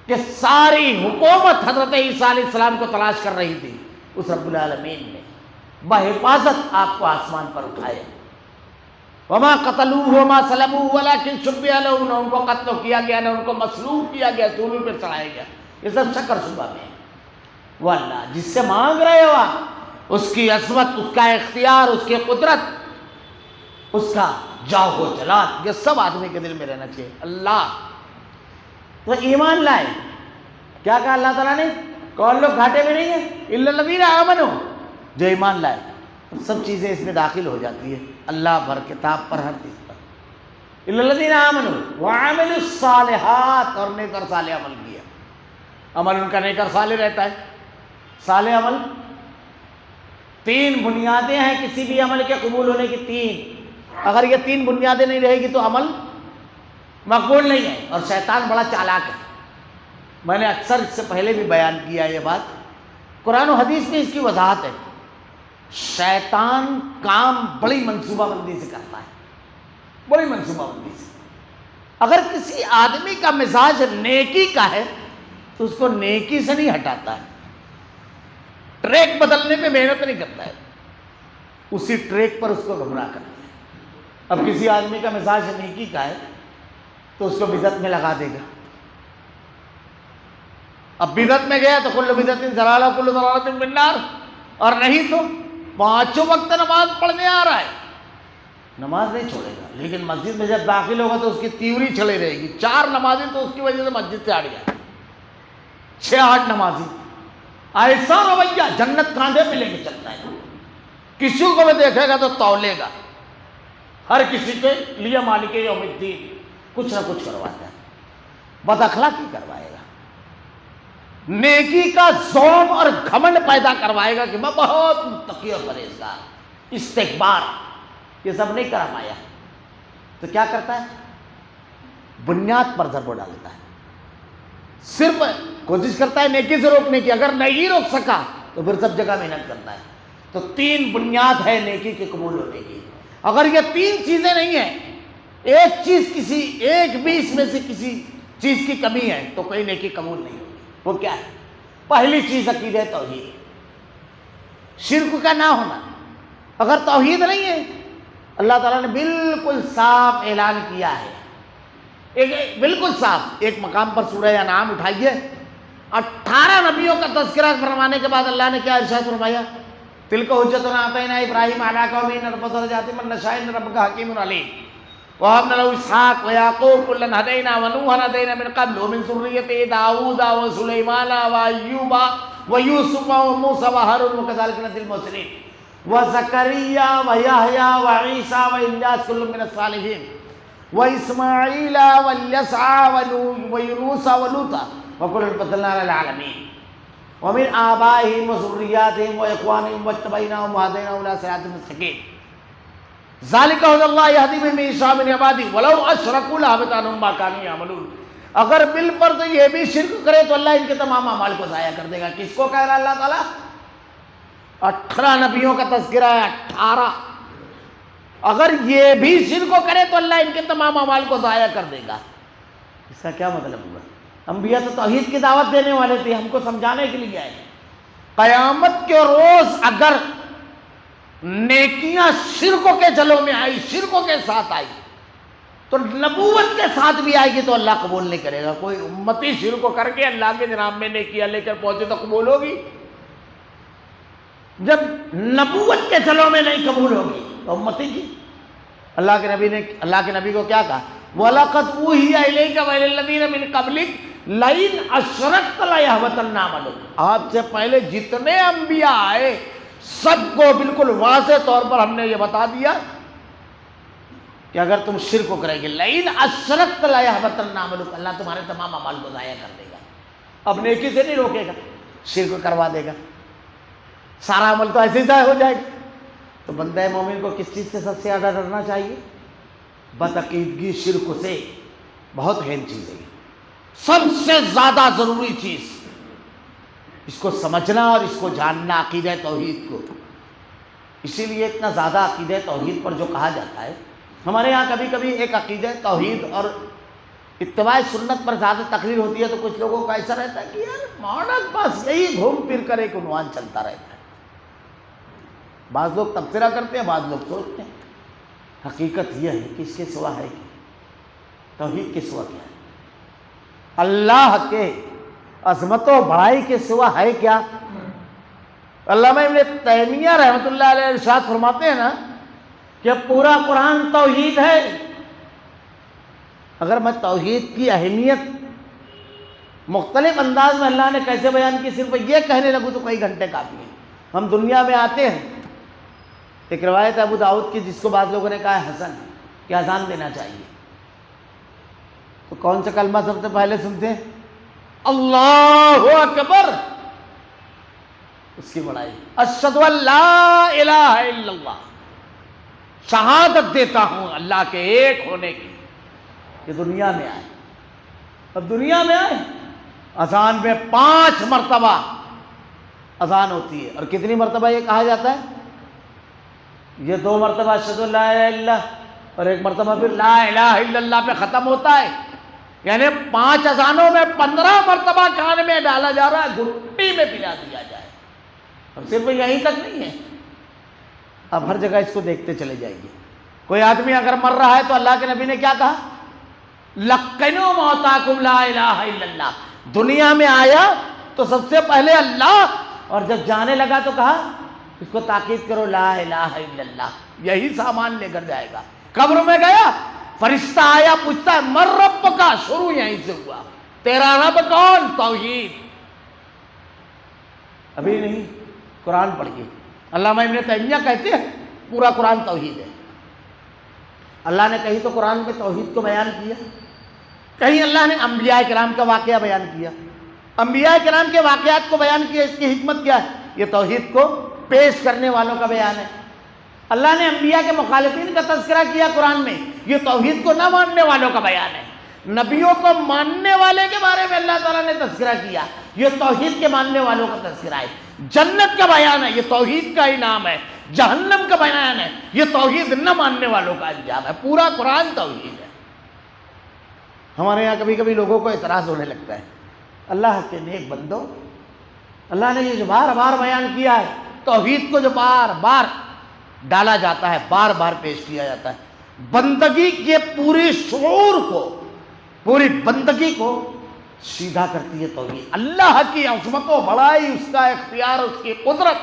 کہ ساری حکومت حضرت عیسیٰ علیہ السلام کو تلاش کر رہی تھی، اس رب العالمین نے بحفاظت آپ کو آسمان پر اٹھایا۔ وما قتلوہ وما صلبوہ ولکن شبہ لہم، نہ ان کو قتل کیا گیا نہ ان کو مصلوب کیا گیا، سولی پر چڑھایا گیا، یہ سب شکر شبہ میں ہے۔ وہ اللہ جس سے مانگ رہے ہو آپ، اس کی عظمت، اس کا اختیار، اس کی قدرت، اس کا جاہ و جلال، یہ سب آدمی کے دل میں رہنا چاہیے۔ اللہ تو ایمان لائے، کیا کہا اللہ تعالیٰ نے؟ کون لوگ گھاٹے میں نہیں ہیں؟ الا الذین آمنوا، جو ایمان لائے، سب چیزیں اس میں داخل ہو جاتی ہے، اللہ پر، کتاب پر، ہر چیز پر۔ الا الذین آمنوا وعملوا الصالحات، اور نیک اور صالح عمل کیا۔ عمل ان کا نیک اور صالح رہتا ہے۔ صالح عمل، تین بنیادیں ہیں کسی بھی عمل کے قبول ہونے کی، تین، اگر یہ تین بنیادیں نہیں رہے گی تو عمل مقبول نہیں ہے۔ اور شیطان بڑا چالاک ہے، میں نے اکثر اس سے پہلے بھی بیان کیا یہ بات، قرآن و حدیث میں اس کی وضاحت ہے۔ شیطان کام بڑی منصوبہ بندی سے کرتا ہے، بڑی منصوبہ بندی سے۔ اگر کسی آدمی کا مزاج نیکی کا ہے تو اس کو نیکی سے نہیں ہٹاتا ہے، ٹریک بدلنے میں محنت نہیں کرتا ہے، اسی ٹریک پر اس کو گمراہ کرتا ہے۔ اب کسی آدمی کا مزاج نیکی کا ہے تو اس کو بدعت میں لگا دے گا، اب بدعت میں گیا تو کل بدعت ضلالہ کل ضلالۃ فی النار، اور نہیں تو پانچوں وقت نماز پڑھنے آ رہا ہے، نماز نہیں چھوڑے گا، لیکن مسجد میں جب داخل ہوگا تو اس کی تیوری چلے رہے گی، 4 نمازیں تو اس کی وجہ سے مسجد سے ہٹ گیا، 6-8 نمازی، ایسا رویہ جنت کاندھے پہ لے کے چلتا ہے، کسی کو بھی دیکھے گا تو تولے گا، ہر کسی کے لیے مالک یوم الدین کچھ نہ کچھ کرواتا ہے، بد اخلاقی کروائے گا، نیکی کا ذوق اور گھمنڈ پیدا کروائے گا کہ میں بہت متقی اور پرہیزگار، استکبار، یہ سب نہیں کرا پایا تو کیا کرتا ہے؟ بنیاد پر ضرب ڈالتا ہے، صرف کوشش کرتا ہے نیکی سے روکنے کی، اگر نہیں روک سکا تو پھر سب جگہ محنت کرتا ہے۔ تو 3 بنیاد ہے نیکی کے قبول ہونے کی، اگر یہ 3 چیزیں نہیں ہیں، ایک بھی اس میں سے کسی چیز کی کمی ہے تو کوئی نیکی قبول نہیں ہوگی۔ وہ کیا ہے؟ پہلی چیز عقیدہ توحید، شرک کا نہ ہونا۔ اگر توحید نہیں ہے، اللہ تعالیٰ نے بالکل صاف اعلان کیا ہے، بالکل صاف ایک مقام پر سورہ انعام اٹھائیے، 18 نبیوں کا تذکرہ فرمانے کے بعد اللہ نے کیا ارشاد فرمایا؟ تلک حجتنا آتینaa ابراہیم علی قومہ نرفع درجات من نشاء ان ربک حکیم علیم ووهبنا له اسحاق ویعقوب کلا هدینا ونوحا هدینا من قبل ومن ذریته داؤد وسلیمان وایوب ویوسف وموسیٰ وہارون وکذلک نجزی المحسنین وزکریا ویحییٰ وعیسیٰ والیاس کل من الصالحین واسماعیل والیسع ویونس ولوطا وکلا فضلنا علی العالمین ومن آبائهم وذریاتهم واخوانهم واجتبیناهم وہدیناهم الی صراط مستقیم ذالک ھدی اللہ یہدی بہ من یشاء من عبادہ ولو اشرکوا لحبط عنہم ما کانوا یعملون۔ اگر بالفرض یہ بھی شرک کرے تو اللہ ان کے تمام اعمال کو ضائع کر دے گا۔ کس کو کہہ رہا اللہ تعالیٰ؟ 18 نبیوں کا تذکرہ ہے، 18۔ اگر یہ بھی شرک کرے تو اللہ ان کے تمام اعمال کو ضائع کر دے گا۔ اس کا کیا مطلب ہوا؟ انبیاء تو توحید کی دعوت دینے والے تھے، ہم کو سمجھانے کے لیے آئے۔ قیامت کے روز اگر نیکیاں شرکوں کے جلوں میں آئی، شرکوں کے ساتھ آئی، تو نبوت کے ساتھ بھی آئے گی تو اللہ قبول نہیں کرے گا۔ کوئی امتی شرک کر کے اللہ کے جناب میں نیکیاں لے کر پہنچے تو قبول ہوگی؟ جب نبوت کے جلوں میں نہیں قبول ہوگی تو امتی کی۔ اللہ کے نبی کو کیا کہا؟ وَلَقَدْ أُوحِيَ إِلَيْكَ وَإِلَى الَّذِينَ مِن قَبْلِكَ لَئِنْ أَشْرَكْتَ لَيَحْبَطَنَّ عَمَلُكَ۔ آپ سے پہلے جتنے انبیاء آئے سب کو بالکل واضح طور پر ہم نے یہ بتا دیا کہ اگر تم شرک کرے گے لئن اشرکت لیحبطن عملک، اللہ تمہارے تمام اعمال کو ضائع کر دے گا۔ اب نیکی سے نہیں روکے گا، شرک کروا دے گا، سارا عمل تو ایسے ہی ضائع ہو جائے گا۔ تو بندہ مومن کو کس چیز سے سب سے زیادہ ڈرنا چاہیے؟ بدعقیدگی، شرک سے۔ بہت اہم چیز ہے، سب سے زیادہ ضروری چیز، اس کو سمجھنا اور اس کو جاننا، عقیدہ توحید کو۔ اسی لیے اتنا زیادہ عقیدہ توحید پر جو کہا جاتا ہے، ہمارے یہاں کبھی کبھی ایک عقیدہ توحید اور اتباع سنت پر زیادہ تقریر ہوتی ہے تو کچھ لوگوں کا ایسا رہتا ہے کہ یار ماڈل بس یہی گھوم پھر کر ایک عنوان چلتا رہتا ہے۔ بعض لوگ تبصرہ کرتے ہیں، بعض لوگ سوچتے ہیں۔ حقیقت یہ ہے کہ اس کے سوا ہے کیا؟ توحید کے سوا کیا ہے؟ اللہ کے عظمت و بڑائی کے سوا ہے کیا؟ علامہ ابن تیمیہ رحمۃ اللہ علیہ ارشاد فرماتے ہیں نا کہ پورا قرآن توحید ہے۔ اگر میں توحید کی اہمیت مختلف انداز میں اللہ نے کیسے بیان کی صرف یہ کہنے لگوں تو کئی گھنٹے کافی ہیں۔ ہم دنیا میں آتے ہیں، ایک روایت ابو داؤد کی جس کو بعض لوگوں نے کہا ہے حسن کہ اذان دینا چاہیے، تو کون سا کلمہ سب سے پہلے سنتے ہیں؟ اللہ اکبر، اس کی بڑائی، اشہد ان لا الہ الا اللہ، شہادت دیتا ہوں اللہ کے ایک ہونے کی۔ یہ دنیا میں آئے، اب دنیا میں آئے، اذان میں 5 مرتبہ اذان ہوتی ہے، اور کتنی مرتبہ یہ کہا جاتا ہے؟ یہ 2 مرتبہ اشہد ان لا الہ الا اللہ اور 1 مرتبہ پھر لا الہ الا اللہ پہ ختم ہوتا ہے، یعنی 5 اذانوں میں 15 مرتبہ کان میں ڈالا جا رہا ہے، گھٹی میں پلا دیا جائے۔ اب صرف یہیں تک نہیں ہے، اب ہر جگہ اس کو دیکھتے چلے جائیے۔ کوئی آدمی اگر مر رہا ہے تو اللہ کے نبی نے کیا کہا؟ لقنوا موتاکم لا الہ الا اللہ۔ دنیا میں آیا تو سب سے پہلے اللہ، اور جب جانے لگا تو کہا اس کو تاکید کرو لا الہ الا اللہ، یہی سامان لے کر جائے گا۔ قبر میں گیا، فرشتہ آیا پوچھتا ہے من رب کا، شروع یہیں سے ہوا، تیرا رب کون؟ توحید۔ ابھی نہیں، قرآن پڑھیے، علامہ ابن تیمیہ کہتے ہیں پورا قرآن توحید ہے۔ اللہ نے کہیں تو قرآن میں توحید کو بیان کیا، کہیں اللہ نے انبیاء کرام کا واقعہ بیان کیا، انبیاء کرام کے واقعات کو بیان کیا۔ اس کی حکمت کیا ہے؟ یہ توحید کو پیش کرنے والوں کا بیان ہے۔ اللہ نے انبیاء کے مخالفین کا تذکرہ کیا قرآن میں، یہ توحید کو نہ ماننے والوں کا بیان ہے۔ نبیوں کو ماننے والے کے بارے میں اللہ تعالیٰ نے تذکرہ کیا، یہ توحید کے ماننے والوں کا تذکرہ ہے۔ جنت کا بیان ہے، یہ توحید کا انعام ہے۔ جہنم کا بیان ہے، یہ توحید نہ ماننے والوں کا انجام ہے۔ پورا قرآن توحید ہے۔ ہمارے یہاں کبھی کبھی لوگوں کو اعتراض ہونے لگتا ہے، اللہ کے نیک بندوں، اللہ نے یہ جو بار بار بیان کیا ہے، توحید کو جو بار بار ڈالا جاتا ہے، بار بار پیش کیا جاتا ہے، بندگی کے پوری شعور کو، پوری بندگی کو سیدھا کرتی ہے توحید۔ اللہ کی عظمت و بڑائی، اس کا اختیار، اس کی قدرت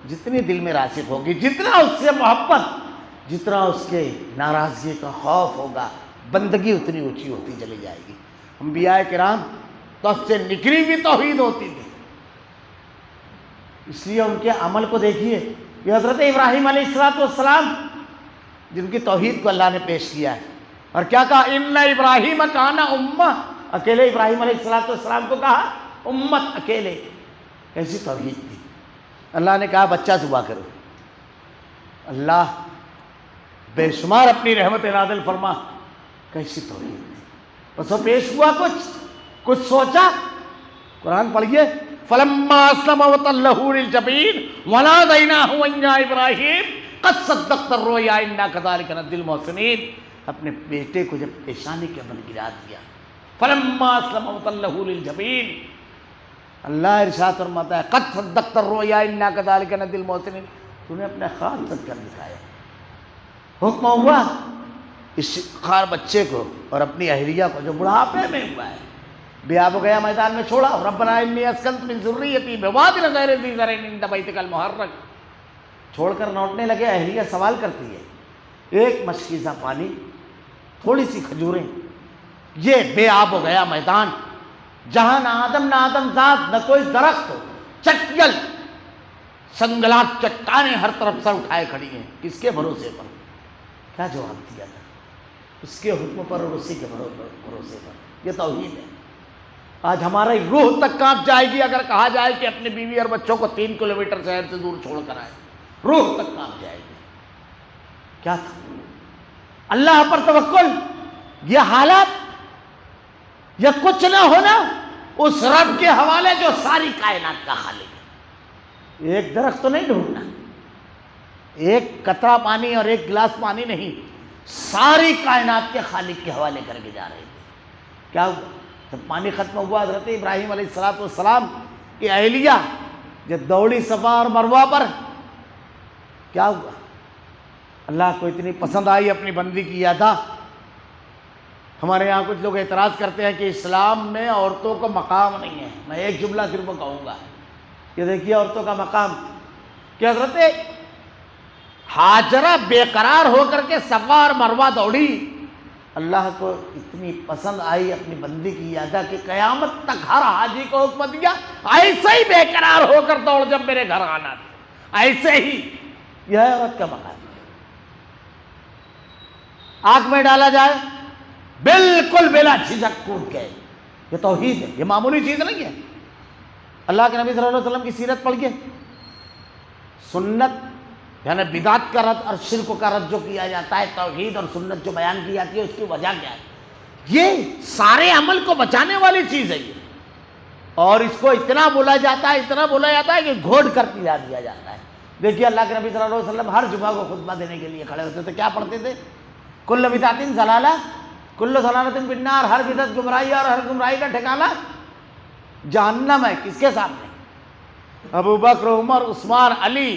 جتنی دل میں راسخ ہوگی، جتنا اس سے محبت، جتنا اس کے ناراضگی کا خوف ہوگا، بندگی اتنی اونچی ہوتی چلی جائے گی۔ انبیاء کرام تو سے نکلی بھی توحید ہوتی تھی، اس لیے ان کے عمل کو دیکھیے کہ حضرت ابراہیم علیہ السلام جن کی توحید کو اللہ نے پیش کیا ہے، اور کیا کہا؟ ان ابراہیم کان امہ، اکیلے ابراہیم علیہ السلام کو کہا امت، اکیلے۔ کیسی توحید تھی! اللہ نے کہا بچہ ذبح کرو، اللہ بے شمار اپنی رحمت نازل فرما، کیسی توحید تھی! بس وہ پیش ہوا، کچھ سوچا، قرآن پڑھیے، فلما اسلم وتلہ للجبین ونادیناہ ان یا ابراہیم قد صدقت الرؤیا انا کذلک نجزی المحسنین۔ اپنے بیٹے کو جب پیشانی کے بل گرا دیا، فلما اسلم وتلہ للجبین، اللہ ارشاد فرماتا ہے قد صدقت الرؤیا انا کذلک نجزی المحسنین، تو نے اپنے خواب سچ کر دکھایا۔ حکم ہوا اس خار بچے کو اور اپنی اہلیہ کو جو بڑھاپے میں ہوا ہے، بیاب ہو گیا، میدان میں چھوڑا، ربنا انی اسکنت من ذریتی بواد غیر ذی زرع عند بیتک المحرم، چھوڑ کر لوٹنے لگے۔ اہلیہ سوال کرتی ہے، ایک مشکیزہ پانی، تھوڑی سی کھجوریں، یہ بے آب ہو گیا میدان، جہاں نہ آدم ذات، نہ کوئی درخت، چٹیل سنگلاٹ چٹانیں ہر طرف سر اٹھائے کھڑی ہیں، کس کے بھروسے پر؟ کیا جواب دیا تھا؟ اس کے حکم پر اور اسی کے بھروسے پر۔ یہ توحید ہے۔ آج ہماری روح تک کانپ جائے گی اگر کہا جائے کہ اپنی بیوی اور بچوں کو 3 کلومیٹر شہر سے دور چھوڑ کر آئے، روح تک کانپ جائے گی۔ کیا تھا؟ اللہ پر توکل، یہ حالات، یہ کچھ نہ ہونا، اس رب کے حوالے جو ساری کائنات کا خالق ہے۔ ایک درخت تو نہیں ڈھونڈنا، ایک قطرہ پانی اور ایک گلاس پانی نہیں، ساری کائنات کے خالق کے حوالے کر کے جا رہے تھے۔ کیا ہوا؟ جب پانی ختم ہوا، حضرت ابراہیم علیہ السلام کی اہلیہ جب دوڑی صفا اور مروہ پر، کیا ہوا؟ اللہ کو اتنی پسند آئی اپنی بندی کی ادا۔ ہمارے یہاں کچھ لوگ اعتراض کرتے ہیں کہ اسلام میں عورتوں کو مقام نہیں ہے۔ میں ایک جملہ صرف کہوں گا، یہ دیکھیے عورتوں کا مقام کہ حضرت ہاجرہ بے قرار ہو کر کے صفا اور مروہ دوڑی، اللہ کو اتنی پسند آئی اپنی بندی کی ادا کہ قیامت تک ہر حاجی کو حکم دیا ایسے ہی بے قرار ہو کر دوڑ جب میرے گھر آنا تھا، ایسے ہی۔ یہ ہے عورت کا مقام۔ آگ میں ڈالا جائے بالکل بلا جھجک کود کے، یہ توحید ہے، یہ معمولی چیز نہیں ہے۔ اللہ کے نبی صلی اللہ علیہ وسلم کی سیرت پڑھیے، سنت یعنی بدعت کا رد اور شرک کا رد جو کیا جاتا ہے، توحید اور سنت جو بیان کی جاتی ہے، اس کی وجہ کیا ہے؟ یہ سارے عمل کو بچانے والی چیز ہے یہ، اور اس کو اتنا بولا جاتا ہے کہ گھوڑ کر پلا دیا جاتا ہے۔ دیکھیے اللہ کے نبی صلی اللہ علیہ وسلم ہر جمعہ کو خطبہ دینے کے لیے کھڑے ہوتے تھے، کیا پڑھتے تھے؟ کل بدعت ضلالہ کل ضلالۃ فی النار، ہر بدعت گمراہی اور ہر گمراہی کا ٹھکانہ جہنم ہے۔ کس کے سامنے؟ ابو بکر، عمر، عثمان، علی،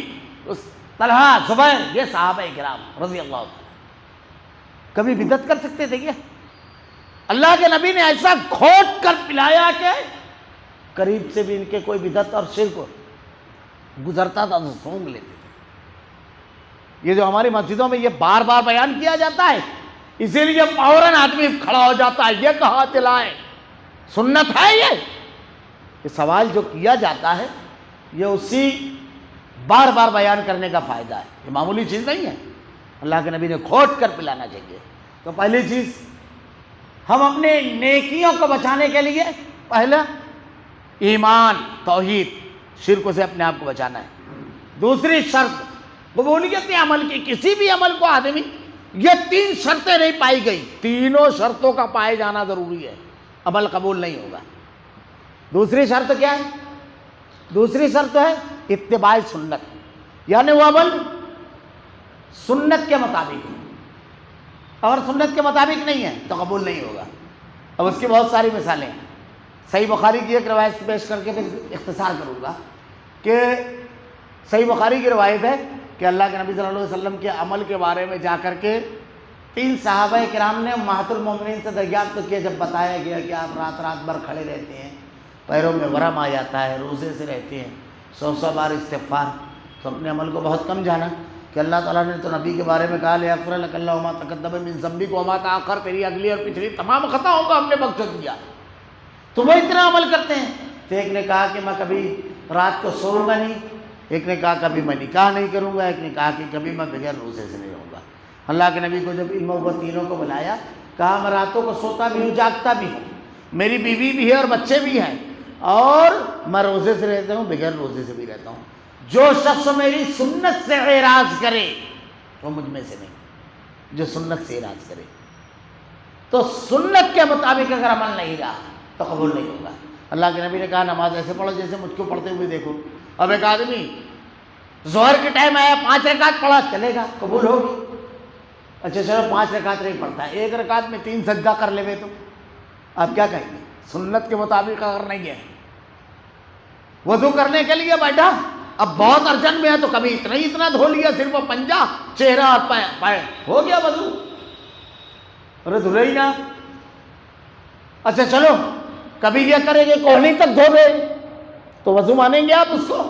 طلحہ، زبیر، یہ صحابہ کرام رضی اللہ عنہ کبھی بدعت کر سکتے تھے کیا؟ اللہ کے نبی نے ایسا گھوٹ کر پلایا کہ قریب سے بھی ان کے کوئی بدعت اور شرک گزرتا تھا تو سونگ لیتے تھے۔ یہ جو ہماری مسجدوں میں یہ بار بار بیان کیا جاتا ہے، اسی لیے فوراً آدمی کھڑا ہو جاتا ہے، یہ کہاں تلائیں، سنت ہے یہ سوال جو کیا جاتا ہے، یہ اسی بار بار بیان کرنے کا فائدہ ہے، یہ معمولی چیز نہیں ہے۔ اللہ کے نبی نے کھوٹ کر پلانا چاہیے۔ تو پہلی چیز، ہم اپنے نیکیوں کو بچانے کے لیے پہلا ایمان، توحید، شرک سے اپنے آپ کو بچانا ہے۔ دوسری شرط قبولیت عمل کی، کسی بھی عمل کو آدمی، یہ 3 شرطیں نہیں پائی گئی، تینوں شرطوں کا پائے جانا ضروری ہے، عمل قبول نہیں ہوگا۔ دوسری شرط کیا ہے؟ دوسری شرط ہے اتباع سنت، یعنی وہ عمل سنت کے مطابق ہے، اگر سنت کے مطابق نہیں ہے تو قبول نہیں ہوگا۔ اب اس کی بہت ساری مثالیں ہیں۔ صحیح بخاری کی ایک روایت پیش کر کے پھر اختصار کروں گا کہ صحیح بخاری کی روایت ہے کہ اللہ کے نبی صلی اللہ علیہ وسلم کے عمل کے بارے میں جا کر کے 3 صحابہ کرام نے امہات المومنین سے دریافت کیا، جب بتایا گیا کہ آپ رات رات بھر کھڑے رہتے ہیں، پیروں میں ورم آ جاتا ہے، روزے سے رہتے ہیں، 100 بار استغفار، تو اپنے عمل کو بہت کم جانا کہ اللہ تعالیٰ نے تو نبی کے بارے میں کہا لیغفر لک اللہ ما تقدم من ذنبک وما تأخر، تیری اگلی اور پچھلی تمام خطاؤں کو ہم نے بخش دیا، تو وہ اتنا عمل کرتے ہیں۔ تو ایک نے کہا کہ میں کبھی رات کو سوؤں گا نہیں، ایک نے کہا کبھی میں نکاح نہیں کروں گا، ایک نے کہا کہ کبھی میں بغیر روزے سے نہیں رہوں گا۔ اللہ کے نبی کو جب ان وہ تینوں کو بلایا، کہا میں راتوں کو سوتا بھی ہوں، جاگتا بھی ہوں، میری بیوی بھی ہے اور بچے بھی ہیں، اور میں روزے سے رہتا ہوں، بغیر روزے سے بھی رہتا ہوں۔ جو شخص میری سنت سے اعراض کرے وہ مجھ میں سے نہیں، جو سنت سے اعراض کرے، تو سنت کے مطابق اگر عمل نہیں رہا تو قبول نہیں ہوگا۔ اللہ کے نبی نے کہا نماز ایسے پڑھو جیسے مجھ کو پڑھتے ہوئے دیکھو۔ اب ایک آدمی ظہر کے ٹائم آیا، 5 رکعت پڑھا، چلے گا، قبول ہوگی۔ اچھا چلو 5 رکعت نہیں پڑھتا ہے، 1 رکعت میں 3 سجدہ کر لے تو آپ کیا کہیں گے؟ سنت کے مطابق اگر نہیں ہے، وضو کرنے کے لیے بیٹھا، اب بہت ارجنٹ میں ہے تو کبھی اتنا دھو لیا، صرف وہ پنجہ، چہرہ اور پیر، ہو گیا وضو، ارے دھلے ہی نہ۔ اچھا چلو کبھی یہ کریں گے کوہنی تک دھو دے تو وضو مانیں گے آپ اس کو؟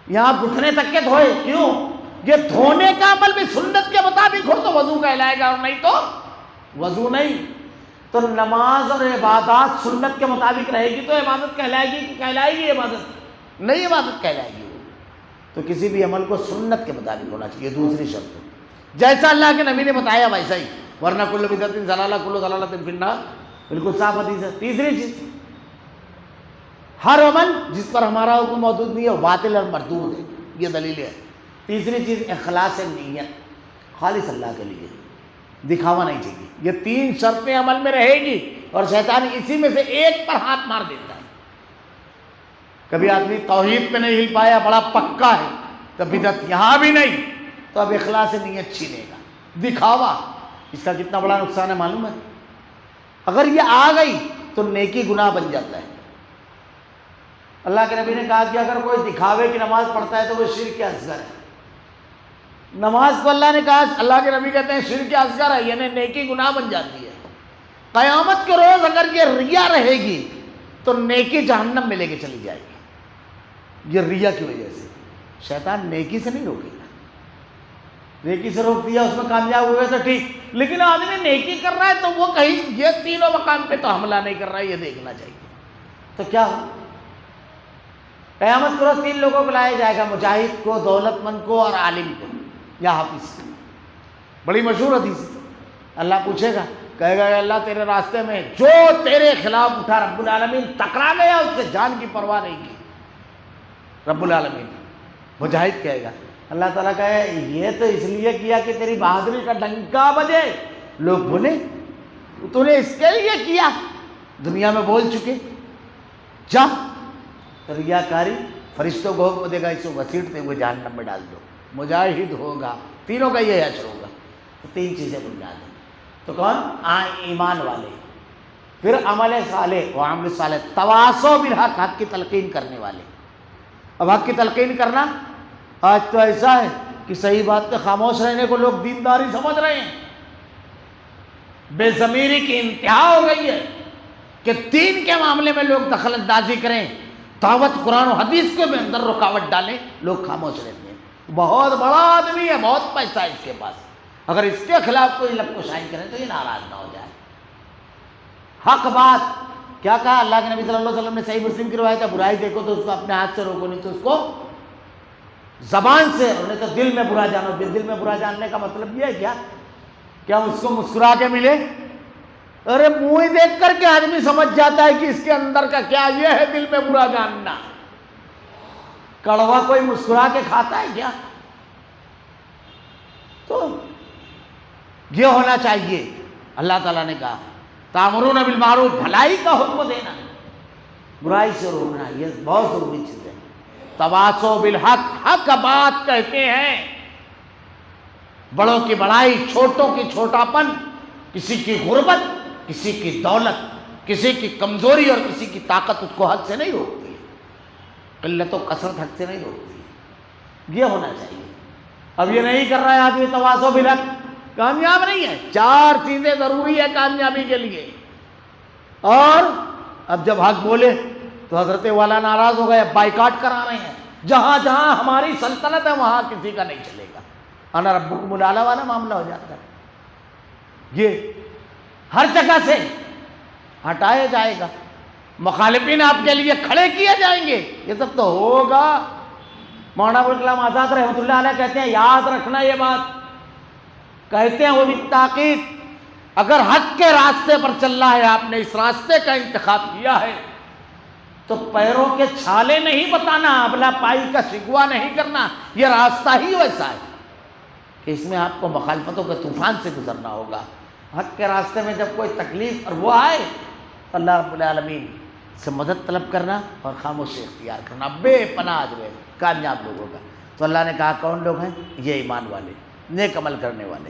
یہاں گھٹنے تک کے دھوئے، کیوں؟ یہ دھونے کا عمل بھی سنت کے مطابق ہو تو وضو کہلائے گا، اور نہیں تو وضو نہیں۔ تو نماز اور عبادات سنت کے مطابق رہے گی تو عبادت کہلائے گی کہ کہلائے گی عبادت؟ نہیں عبادت کہلائے گی۔ تو کسی بھی عمل کو سنت کے مطابق ہونا چاہیے۔ دوسری شرط جیسا اللہ کے نبی نے بتایا ویسا ہی، ورنہ کل بدعت ضلالہ کل ضلالۃ فی النار، بالکل صاف حدیث ہے۔ تیسری چیز، ہر عمل جس پر ہمارا حکم موجود نہیں ہے وہ باطل اور مردود ہے، یہ دلیل ہے۔ تیسری چیز اخلاص نیت، خالص اللہ کے لیے، دکھاوا نہیں چاہیے۔ یہ 3 شرطیں عمل میں رہے گی اور شیطان اسی میں سے ایک پر ہاتھ مار دیتا ہے۔ کبھی آدمی توحید پہ نہیں ہل پایا، بڑا پکا ہے، تو بدعت یہاں بھی نہیں، تو اب اخلاص نیت چھینے گا، دکھاوا، اس کا کتنا بڑا نقصان ہے معلوم ہے؟ اگر یہ آ گئی تو نیکی گناہ بن جاتا ہے۔ اللہ کے نبی نے کہا کہ اگر کوئی دکھاوے کی نماز پڑھتا ہے تو وہ شرک اصغر ہے۔ نماز کو اللہ نے کہا، اللہ کے نبی کہتے ہیں شرک اصغر ہے، یعنی نیکی گناہ بن جاتی ہے۔ قیامت کے روز اگر یہ ریا رہے گی تو نیکی جہنم میں لے کے چلی جائے گی۔ یہ ریا کی وجہ سے شیطان نیکی سے نہیں روکے گا، نیکی سے روک دیا، اس میں کامیاب ہوئے تو ٹھیک، لیکن آدمی نیکی کر رہا ہے تو وہ کہیں یہ تینوں مقام پہ تو حملہ نہیں کر رہا ہے، یہ دیکھنا چاہیے۔ تو کیا ہو؟ قیامت کو روز 3 لوگوں کو لایا جائے گا، مجاہد کو، دولت مند کو اور عالم کو یا حافظ کو۔ بڑی مشہور حدیث ہے۔ اللہ پوچھے گا، کہے گا کہ اللہ تیرے راستے میں جو تیرے خلاف اٹھا، رب العالمین ٹکرا گیا، اس سے جان کی پرواہ نہیں کی رب العالمین۔ مجاہد کہے گا، اللہ تعالیٰ کہے یہ تو اس لیے کیا کہ تیری بہادری کا ڈنکا بجے، لوگ بولے تو نے اس کے لیے کیا، دنیا میں بول چکے، جا۔ ریاکاری فرشتوں کو حکم دے گا اس کو گھسیٹتے ہوئے جہنم میں ڈال دو، مجاہد ہوگا، تینوں کا یہ اجر ہوگا۔ تو 3 چیزیں بنیاد ہیں۔ تو کون؟ ایمان والے، پھر عمل صالح و عمل صالح، تواصو بالحق، حق کی تلقین کرنے والے۔ اب حق کی تلقین کرنا آج تو ایسا ہے کہ صحیح بات پہ خاموش رہنے کو لوگ دینداری سمجھ رہے ہیں، بے ضمیری کی انتہا ہو گئی ہے کہ دین کے معاملے میں لوگ دخل اندازی کریں، دعوت قرآن و حدیث کے بھی اندر رکاوٹ ڈالیں، لوگ خاموش رہتے ہیں۔ بہت بڑا آدمی ہے، بہت پیسہ ہے اس کے پاس، اگر اس کے خلاف کوئی لب کشائی کرے تو یہ ناراض نہ ہو جائے۔ حق بات کیا کہا اللہ کے نبی صلی اللہ علیہ وسلم نے؟ صحیح مسلم کی روایت ہے، برائی دیکھو تو اس کو اپنے ہاتھ سے روکو، نہیں تو اس کو زبان سے، اور نہیں تو دل میں برا جانو۔ دل میں برا جاننے کا مطلب یہ ہے کیا کہ ہم اس کو مسکرا کے ملے؟ ارے منہ دیکھ کر کے آدمی سمجھ جاتا ہے کہ اس کے اندر کا کیا، یہ ہے دل میں برا جاننا۔ کڑوا کوئی مسکرا کے کھاتا ہے کیا؟ تو یہ ہونا چاہیے۔ اللہ تعالیٰ نے کہا تامرون بالمعروف، بھلائی کا حکم دینا، برائی سے روکنا، یہ بہت ضروری چیز ہے۔ تواصو بالحق، حق بات کہتے ہیں، بڑوں کی بڑائی، چھوٹوں کی چھوٹاپن، کسی کی غربت، کسی کی دولت، کسی کی کمزوری اور کسی کی طاقت اس کو حق سے نہیں روکتی ہے، قلت و کثرت حق سے نہیں روکتی ہے، یہ ہونا چاہیے۔ اب یہ نہیں کر رہا ہے آدمی تواصو بالحق، کامیاب نہیں ہے۔ 4 چیزیں ضروری ہے کامیابی کے لیے، اور اب جب حق بولے تو حضرت والا ناراض ہو گئے، بائیکاٹ کرا رہے ہیں، جہاں جہاں ہماری سلطنت ہے وہاں کسی کا نہیں چلے گا، انا ربکم الاعلی والا معاملہ ہو جاتا ہے۔ یہ ہر جگہ سے ہٹایا جائے گا، مخالفین آپ کے لیے کھڑے کیے جائیں گے، یہ سب تو ہوگا۔ مولانا ابوالکلام آزاد رحمۃ اللہ علیہ کہتے ہیں، یاد رکھنا یہ بات، کہتے ہیں وہ بھی تاکید، اگر حق کے راستے پر چل رہا ہے، آپ نے اس راستے کا انتخاب کیا ہے، تو پیروں کے چھالے نہیں بتانا، ابلا پائی کا شکوہ نہیں کرنا، یہ راستہ ہی ویسا ہے کہ اس میں آپ کو مخالفتوں کے طوفان سے گزرنا ہوگا۔ حق کے راستے میں جب کوئی تکلیف اور وہ آئے تو اللہ رب العالمین سے مدد طلب کرنا اور خاموشی اختیار کرنا، بے پناہ جو ہے کامیاب لوگوں کا۔ تو اللہ نے کہا کون لوگ ہیں؟ یہ ایمان والے، نیک عمل کرنے والے۔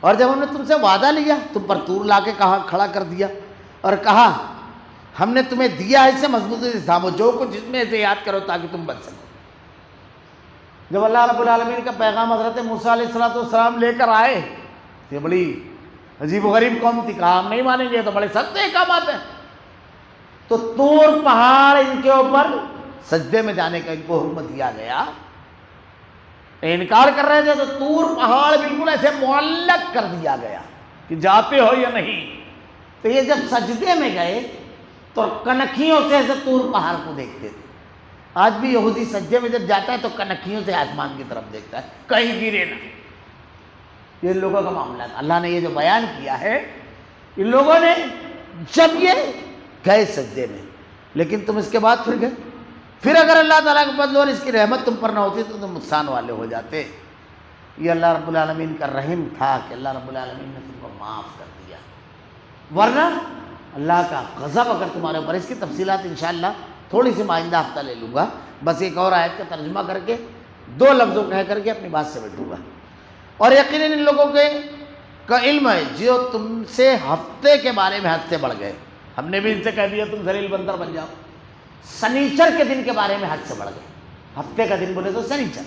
اور جب ہم نے تم سے وعدہ لیا، تم پر طور لا کے کہا کھڑا کر دیا اور کہا ہم نے تمہیں دیا ہے، اسے مضبوطی سے تھامو، جو کچھ جس میں سے یاد کرو تاکہ تم بچ سکو۔ جب اللہ رب العالمین کا پیغام حضرت موسیٰ علیہ السلام لے کر آئے، یہ بڑی عجیب و غریب قوم تھی، کہا ہم نہیں مانیں گے، تو بڑے سخت احکامات ہیں۔ تو طور پہاڑ ان کے اوپر سجدے میں جانے کا ان کو حکم دیا گیا، انکار کر رہے تھے تو طور پہاڑ بالکل ایسے معلق کر دیا گیا کہ جاتے ہو یا نہیں۔ تو یہ جب سجدے میں گئے تو کنکھیوں سے ایسے طور پہاڑ کو دیکھتے تھے۔ آج بھی یہودی سجدے میں جب جاتا ہے تو کنکھیوں سے آسمان کی طرف دیکھتا ہے، کہیں گرے نہ۔ یہ لوگوں کا معاملہ تھا۔ اللہ نے یہ جو بیان کیا ہے، ان لوگوں نے جب یہ گئے سجدے میں، لیکن تم اس کے بعد پھر گئے، پھر اگر اللہ تعالیٰ کا فضل اور اس کی رحمت تم پر نہ ہوتی تو تم نقصان والے ہو جاتے۔ یہ اللہ رب العالمین کا رحم تھا کہ اللہ رب العالمین نے تم کو معاف کر دیا، ورنہ اللہ کا غضب اگر تمہارے اوپر، اس کی تفصیلات انشاءاللہ تھوڑی سی آئندہ ہفتہ لے لوں گا، بس ایک اور آیت کا ترجمہ کر کے 2 لفظوں کہہ کر کے اپنی بات سے بیٹھوں گا۔ اور یقیناً ان لوگوں کا علم ہے جو تم سے ہفتے کے بارے میں حد سے بڑھ گئے، ہم نے بھی ان سے کہہ دیا تم ذلیل بندر بن جاؤ۔ سنیچر کے دن کے بارے میں حد سے بڑھ گئے، ہفتے کا دن بولے تو سنیچر،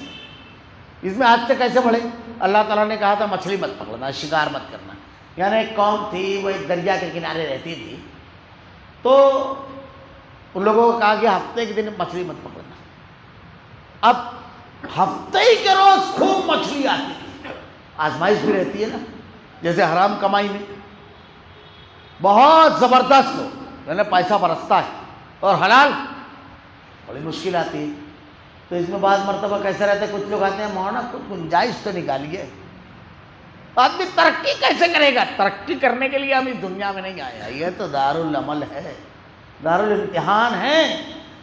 اس میں حد سے کیسے بڑھے؟ اللہ تعالیٰ نے کہا تھا مچھلی مت پکڑنا، شکار مت کرنا، یعنی ایک قوم تھی وہ ایک دریا کے کنارے رہتی تھی، تو ان لوگوں کو کہا کہ ہفتے کے دن مچھلی مت پکڑنا۔ اب ہفتے ہی کے روز خوب مچھلی آتی تھی، آزمائش بھی رہتی ہے نا، جیسے حرام کمائی میں بہت زبردست ہو، یعنی پیسہ برستا ہے، اور حلال بڑی مشکل آتی ہے۔ تو اس میں بعض مرتبہ کیسے رہتے ہیں، کچھ لوگ آتے ہیں مولانا کچھ گنجائش تو نکالیے، آدمی ترقی کیسے کرے گا؟ ترقی کرنے کے لیے ہم اس دنیا میں نہیں آیا، یہ تو دارالعمل ہے، دارالامتحان ہے،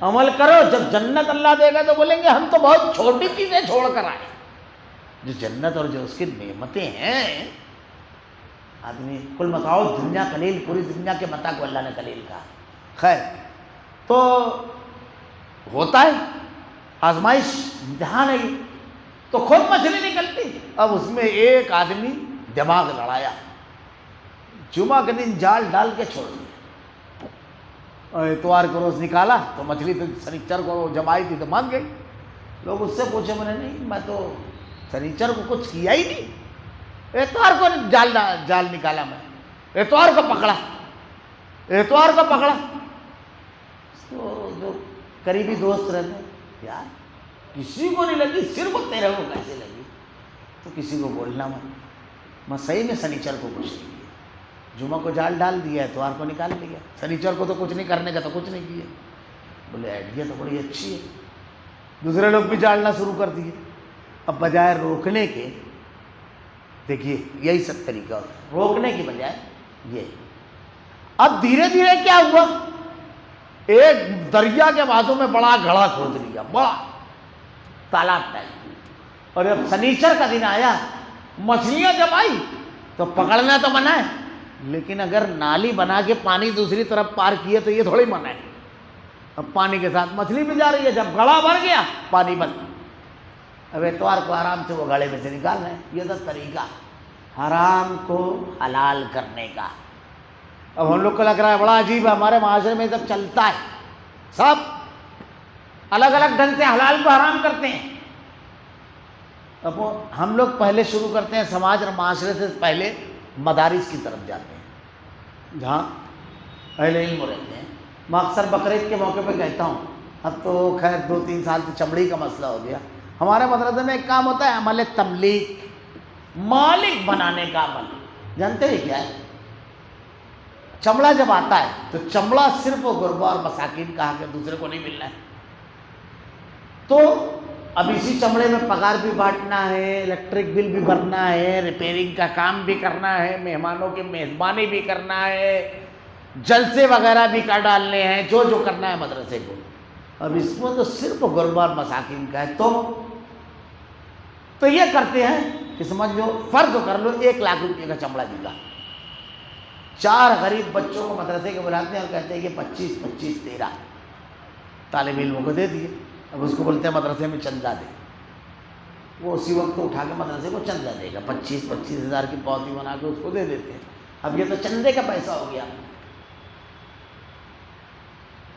عمل کرو، جب جنت اللہ دے گا تو بولیں گے ہم تو بہت چھوٹی چیزیں چھوڑ کر آئے۔ جو جنت اور جو اس کی نعمتیں ہیں، آدمی کل متاع دنیا قلیل، پوری دنیا کے متاع کو اللہ نے قلیل کہا۔ خیر، تو ہوتا ہے آزمائش، امتحان ہے، تو خود مچھلی نکلتی۔ اب اس میں ایک آدمی دماغ لڑایا، جمعہ کے دن جال ڈال کے چھوڑ دیا، اور اتوار کو روز نکالا تو مچھلی تو سنیچر کو جب آئی تھی تو مان گئی۔ لوگ اس سے پوچھے، میں نے نہیں، میں تو سنیچر کو کچھ کیا ہی نہیں، اتوار کو جال نکالا، میں اتوار کو پکڑا۔ تو جو قریبی دوست رہتے ہیں، یار کسی کو نہیں لگی، صرف تیرے کو کیسے لگی؟ تو کسی کو بولنا میں صحیح میں سنیچر کو کچھ نہیں کیا، جمعہ کو جال ڈال دیا، اتوار کو نکال لیا، سنیچر کو تو کچھ نہیں کرنے کا تو کچھ نہیں کیا۔ بولے آئیڈیا تو بڑی اچھی ہے، دوسرے لوگ بھی ڈالنا شروع کر دیے۔ اب بجائے روکنے کے، دیکھیے یہی سب طریقہ ہوتا ہے، روکنے کی بجائے یہ۔ اب دھیرے دھیرے کیا ہوا، ایک دریا کے بازو میں بڑا گڑھا کھود لیا، بڑا تالاب ٹائپ، اور جب سنیچر کا دن آیا، مچھلیاں جب آئی تو پکڑنا تو منع ہے، لیکن اگر نالی بنا کے پانی دوسری طرف پار کیے تو یہ تھوڑی منع ہے۔ اب پانی کے ساتھ مچھلی بھی جا رہی ہے، جب گڑھا بھر گیا پانی بند، اب اتوار کو آرام سے وہ گڑھے میں سے نکال رہے ہیں۔ یہ تو طریقہ حرام کو حلال کرنے کا، اب ہم لوگ کو لگ رہا ہے بڑا عجیب ہے، ہمارے معاشرے میں سب چلتا ہے، سب الگ الگ ڈھنگ سے حلال کو حرام کرتے ہیں۔ اب ہم لوگ پہلے شروع کرتے ہیں، سماج اور معاشرے سے پہلے مدارس کی طرف جاتے ہیں جہاں اہل علم رہتے ہیں۔ میں اکثر بقرعید کے موقع پہ کہتا ہوں، اب تو خیر 2-3 سال سے چمڑی کا مسئلہ ہو گیا، ہمارے مدرسے میں ایک کام ہوتا ہے عمل تملیک، مالک بنانے کا عمل۔ جانتے ہیں کیا ہے؟ چمڑا جب آتا ہے تو چمڑا صرف غربا اور مساکین کا حق ہے، دوسرے کو نہیں ملنا ہے۔ تو اب اسی چمڑے میں پگار بھی بانٹنا ہے، الیکٹرک بل بھی بھرنا ہے، ریپیئرنگ کا کام بھی کرنا ہے، مہمانوں کی میزبانی بھی کرنا ہے، جلسے وغیرہ بھی کر ڈالنے ہیں، جو جو کرنا ہے مدرسے کو۔ اب اس میں تو صرف غربا اور مساکین کا ہے، تو یہ کرتے ہیں کہ سمجھ لو، فرض کر لو 1 لاکھ روپے کا چمڑا بکا، 4 غریب بچوں کو مدرسے کے بلاتے ہیں اور کہتے ہیں کہ 25-25 13 طالب علموں کو دے دیے۔ اب اس کو بولتے ہیں مدرسے میں چندہ دے، وہ اسی وقت اٹھا کے مدرسے کو چندہ دے گا، 25-25 ہزار کی پوتی بنا کے اس کو دے دیتے ہیں۔ اب یہ تو چندے کا پیسہ ہو گیا،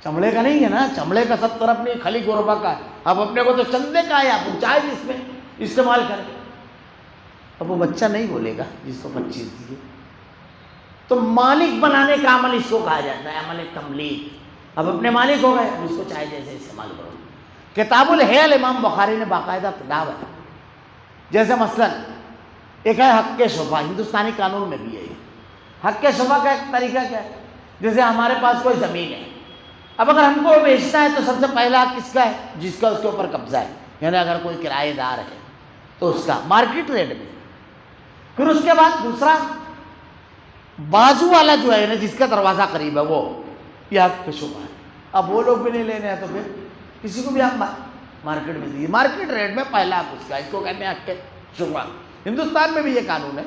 چمڑے کا نہیں ہے نا، چمڑے کا سب طرف نہیں، خالی غربا کا ہے۔ اب اپنے کو تو چندے کا ہے، آپ چاہے جس میں استعمال کریں۔ اب وہ بچہ نہیں بولے گا جس کو 25 دیے۔ تو مالک بنانے کا عمل اس کو کہا جاتا ہے عمل تملیک۔ اب اپنے مالک ہو گئے، اب اس کو چاہے جیسے استعمال کرو۔ کتاب الحیل امام بخاری نے باقاعدہ کتاب ہے، جیسے مثلا ایک ہے حق شفا، ہندوستانی قانون میں بھی ہے یہ۔ حق شفا کا ایک طریقہ کیا ہے؟ جیسے ہمارے پاس کوئی زمین ہے، اب اگر ہم کو بیچنا ہے تو سب سے پہلا حق کس کا ہے؟ جس کا اس کے اوپر قبضہ ہے، یعنی اگر کوئی کرایہ دار ہے تو اس کا مارکیٹ ریٹ میں۔ پھر اس کے بعد دوسرا بازو والا جو ہے نا، جس کا دروازہ قریب ہے، وہ یہ حق شفا ہے۔ اب وہ لوگ بھی نہیں لینے ہیں تو پھر کسی کو بھی آپ مارکیٹ میں دیجیے، مارکیٹ ریٹ میں پہلا حق اس کا، اس کو کہتے ہیں حق شفا۔ ہندوستان میں بھی یہ قانون ہے۔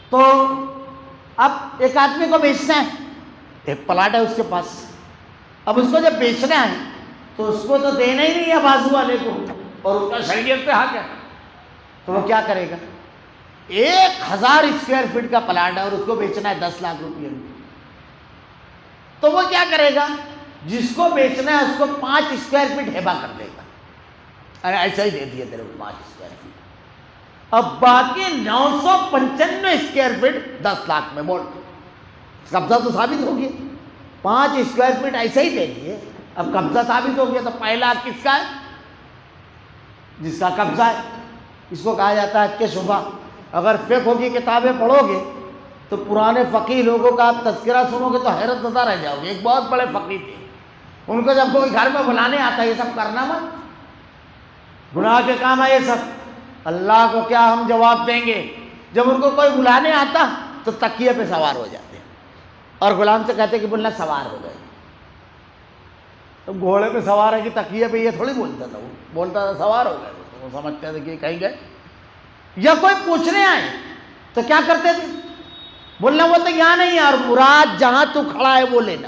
تو اب ایک آدمی کو بیچنا ہے، ایک پلاٹ ہے اس کے پاس، اب اس کو جب بیچنا ہے تو اس کو تو دینا ہی نہیں ہے بازو والے کو، اور اس کا شریعت پہ حق ہے، تو وہ کیا کرے گا؟ 1000 اسکوائر فٹ کا پلاٹ ہے اور اس کو بیچنا ہے 10 لاکھ روپے میں، تو وہ کیا کرے گا؟ جس کو بیچنا ہے اس کو 5 اسکوائر فٹ ہبہ کر دے گا، ارے ایسا ہی دے دیا تیرے کو 5 اسکوائر فٹ، اب باقی 995 اسکوائر فٹ 10 لاکھ میں بول، قبضہ تو ثابت ہو گیا۔ 5 اسکوائر فٹ ایسے ہی دے دیے، اب قبضہ ثابت ہو گیا، تو پہلا کس کا ہے؟ جس کا قبضہ ہے، اس کو کہا جاتا ہے حق شفا۔ اگر فقہ کی کتابیں پڑھو گے تو پرانے فقیہ لوگوں کا آپ تذکرہ سنو گے تو حیرت زدہ رہ جاؤ گے۔ ایک بہت بڑے فقیہ تھے، ان کو جب کوئی گھر میں بلانے آتا ہے یہ سب کرنا مت، گناہ کے کام ہے یہ سب، اللہ کو کیا ہم جواب دیں گے؟ جب ان کو کوئی بلانے آتا تو تکیے پہ سوار ہو جاتے اور غلام سے کہتے کہ بولنا سوار ہو گئے۔ تو گھوڑے پہ سوار ہے کہ تکیے پہ، یہ تھوڑی بولتا تھا، وہ بولتا تھا سوار ہو گئے، تو وہ سمجھتے تھے کہ کہیں گئے۔ یا کوئی پوچھنے آئے تو کیا کرتے تھے؟ بولنا وہ تو یہاں نہیں ہے، اور مراد جہاں تو کھڑا ہے وہ لینا۔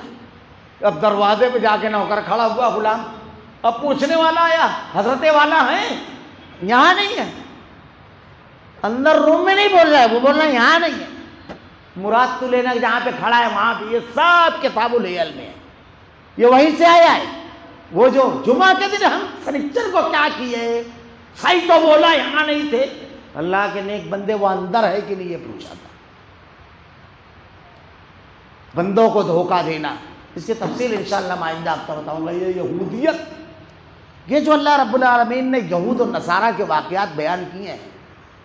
اب دروازے پہ جا کے نوکر کھڑا ہوا غلام، اب پوچھنے والا آیا، حضرت والا ہے، یہاں نہیں ہے، اندر روم میں نہیں بول رہا ہے، وہ بول رہا ہے یہاں نہیں ہے، مراد تو لینا جہاں پہ کھڑا ہے وہاں پہ۔ یہ سب کتاب الحیل میں ہے، یہ وہیں سے آیا ہے۔ وہ جو جمعہ کے دن ہم سنیچر کو کیا کیے، صحیح تو بولا یہاں نہیں تھے، اللہ کے نیک بندے وہ اندر ہے کہ نہیں یہ پوچھا تھا۔ بندوں کو دھوکہ دینا، اس کی تفصیل انشاءاللہ میں آئندہ آپ کو بتاؤں گا۔ یہ یہودیت، یہ جو اللہ رب العالمین نے یہود اور نصارہ کے واقعات بیان کیے ہیں،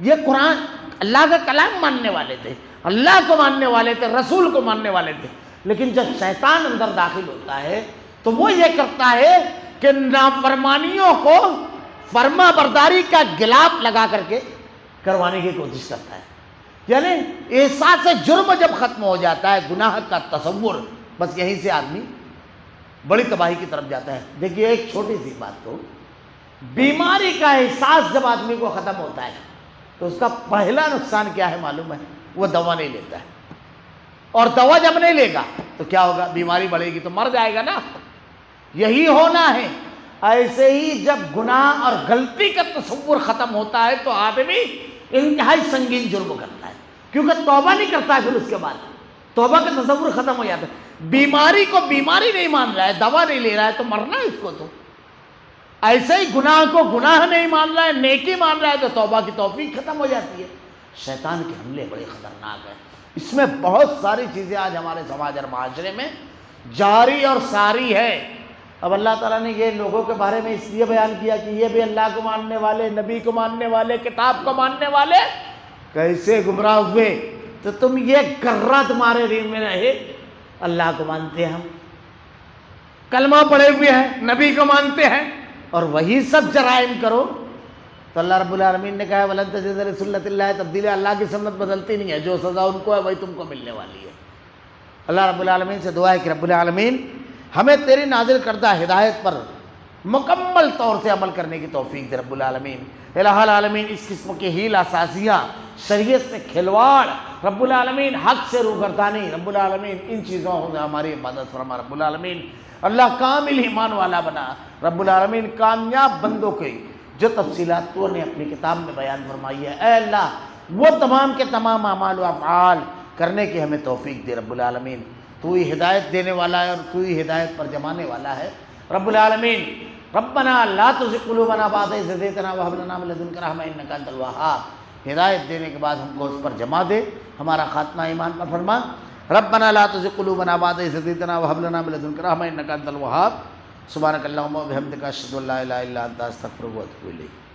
یہ قرآن اللہ کا کلام ماننے والے تھے، اللہ کو ماننے والے تھے، رسول کو ماننے والے تھے، لیکن جب شیطان اندر داخل ہوتا ہے تو وہ یہ کرتا ہے کہ نافرمانیوں کو فرما برداری کا غلاف لگا کر کے کروانے کی کوشش کرتا ہے۔ یعنی احساس جرم جب ختم ہو جاتا ہے، گناہ کا تصور، بس یہیں سے آدمی بڑی تباہی کی طرف جاتا ہے۔ دیکھیے ایک چھوٹی سی بات کو، بیماری کا احساس جب آدمی کو ختم ہوتا ہے تو اس کا پہلا نقصان کیا ہے معلوم ہے؟ وہ دوا نہیں لیتا ہے، اور دوا جب نہیں لے گا تو کیا ہوگا؟ بیماری بڑھے گی تو مر جائے گا نا۔ یہی ہونا ہے۔ ایسے ہی جب گناہ اور غلطی کا تصور ختم ہوتا ہے تو آدمی انتہائی سنگین جرم کرتا ہے، کیونکہ توبہ نہیں کرتا ہے پھر اس کے بعد۔ توبہ کا تصور ختم ہو جاتا ہے۔ بیماری کو بیماری نہیں مان رہا ہے، دوا نہیں لے رہا ہے تو مرنا ہے اس کو تو۔ ایسے ہی گناہ کو گناہ نہیں مان رہا ہے، نیکی مان رہا ہے تو توبہ کی توفیق ختم ہو جاتی ہے۔ شیطان کے حملے بڑے خطرناک ہیں، اس میں بہت ساری چیزیں آج ہمارے سماج اور معاشرے میں جاری اور ساری ہے۔ اب اللہ تعالیٰ نے یہ لوگوں کے بارے میں اس لیے بیان کیا کہ یہ بھی اللہ کو ماننے والے، نبی کو ماننے والے، کتاب کو ماننے والے کیسے گمراہ ہوئے۔ تو تم یہ گرہ تمہارے دل میں رہے، اللہ کو مانتے ہیں ہم، کلمہ پڑھے ہوئے ہیں، نبی کو مانتے ہیں، اور وہی سب جرائم کرو تو اللہ رب العالمین نے کہا وَلَن تَجِدَ لِسُنَّتِ اللَّهِ تبدیلیٰ، اللہ کی سنت بدلتی نہیں ہے، جو سزا ان کو ہے وہی تم کو ملنے والی ہے۔ اللہ رب العالمین سے دعا ہے کہ رب العالمین ہمیں تیری نازل کردہ ہدایت پر مکمل طور سے عمل کرنے کی توفیق دے رب العالمین۔ الہ العالمین اس قسم کی حیلہ سازیاں، شریعت سے کھلواڑ، رب العالمین حق سے روگردانی، رب العالمین ان چیزوں سے ہماری عبادت فرما رب العالمین۔ اللہ کامل ایمان والا بنا رب العالمین، کامیاب بندوں کی جو تفصیلات تو نے اپنی کتاب میں بیان فرمائی ہے، اے اللہ وہ تمام کے تمام اعمال و افعال کرنے کی ہمیں توفیق دے رب العالمین۔ تو ہی ہدایت دینے والا ہے اور تو ہی ہدایت پر جمانے والا ہے رب العالمین۔ ربنا لا تزغ قلوبنا بعد إذ هديتنا وهب لنا من لدنك رحمة إنك أنت الوهاب۔ ہدایت دینے کے بعد ہم کو اس پر جما دے، ہمارا خاتمہ ایمان پر فرما۔ ربنا لا تزغ قلوبنا بعد إذ هديتنا وهب لنا من لدنك رحمة إنك أنت الوهاب۔ سبحانك اللهم وبحمدك أشهد أن لا إله إلا أنت أستغفرك وأتوب إليك۔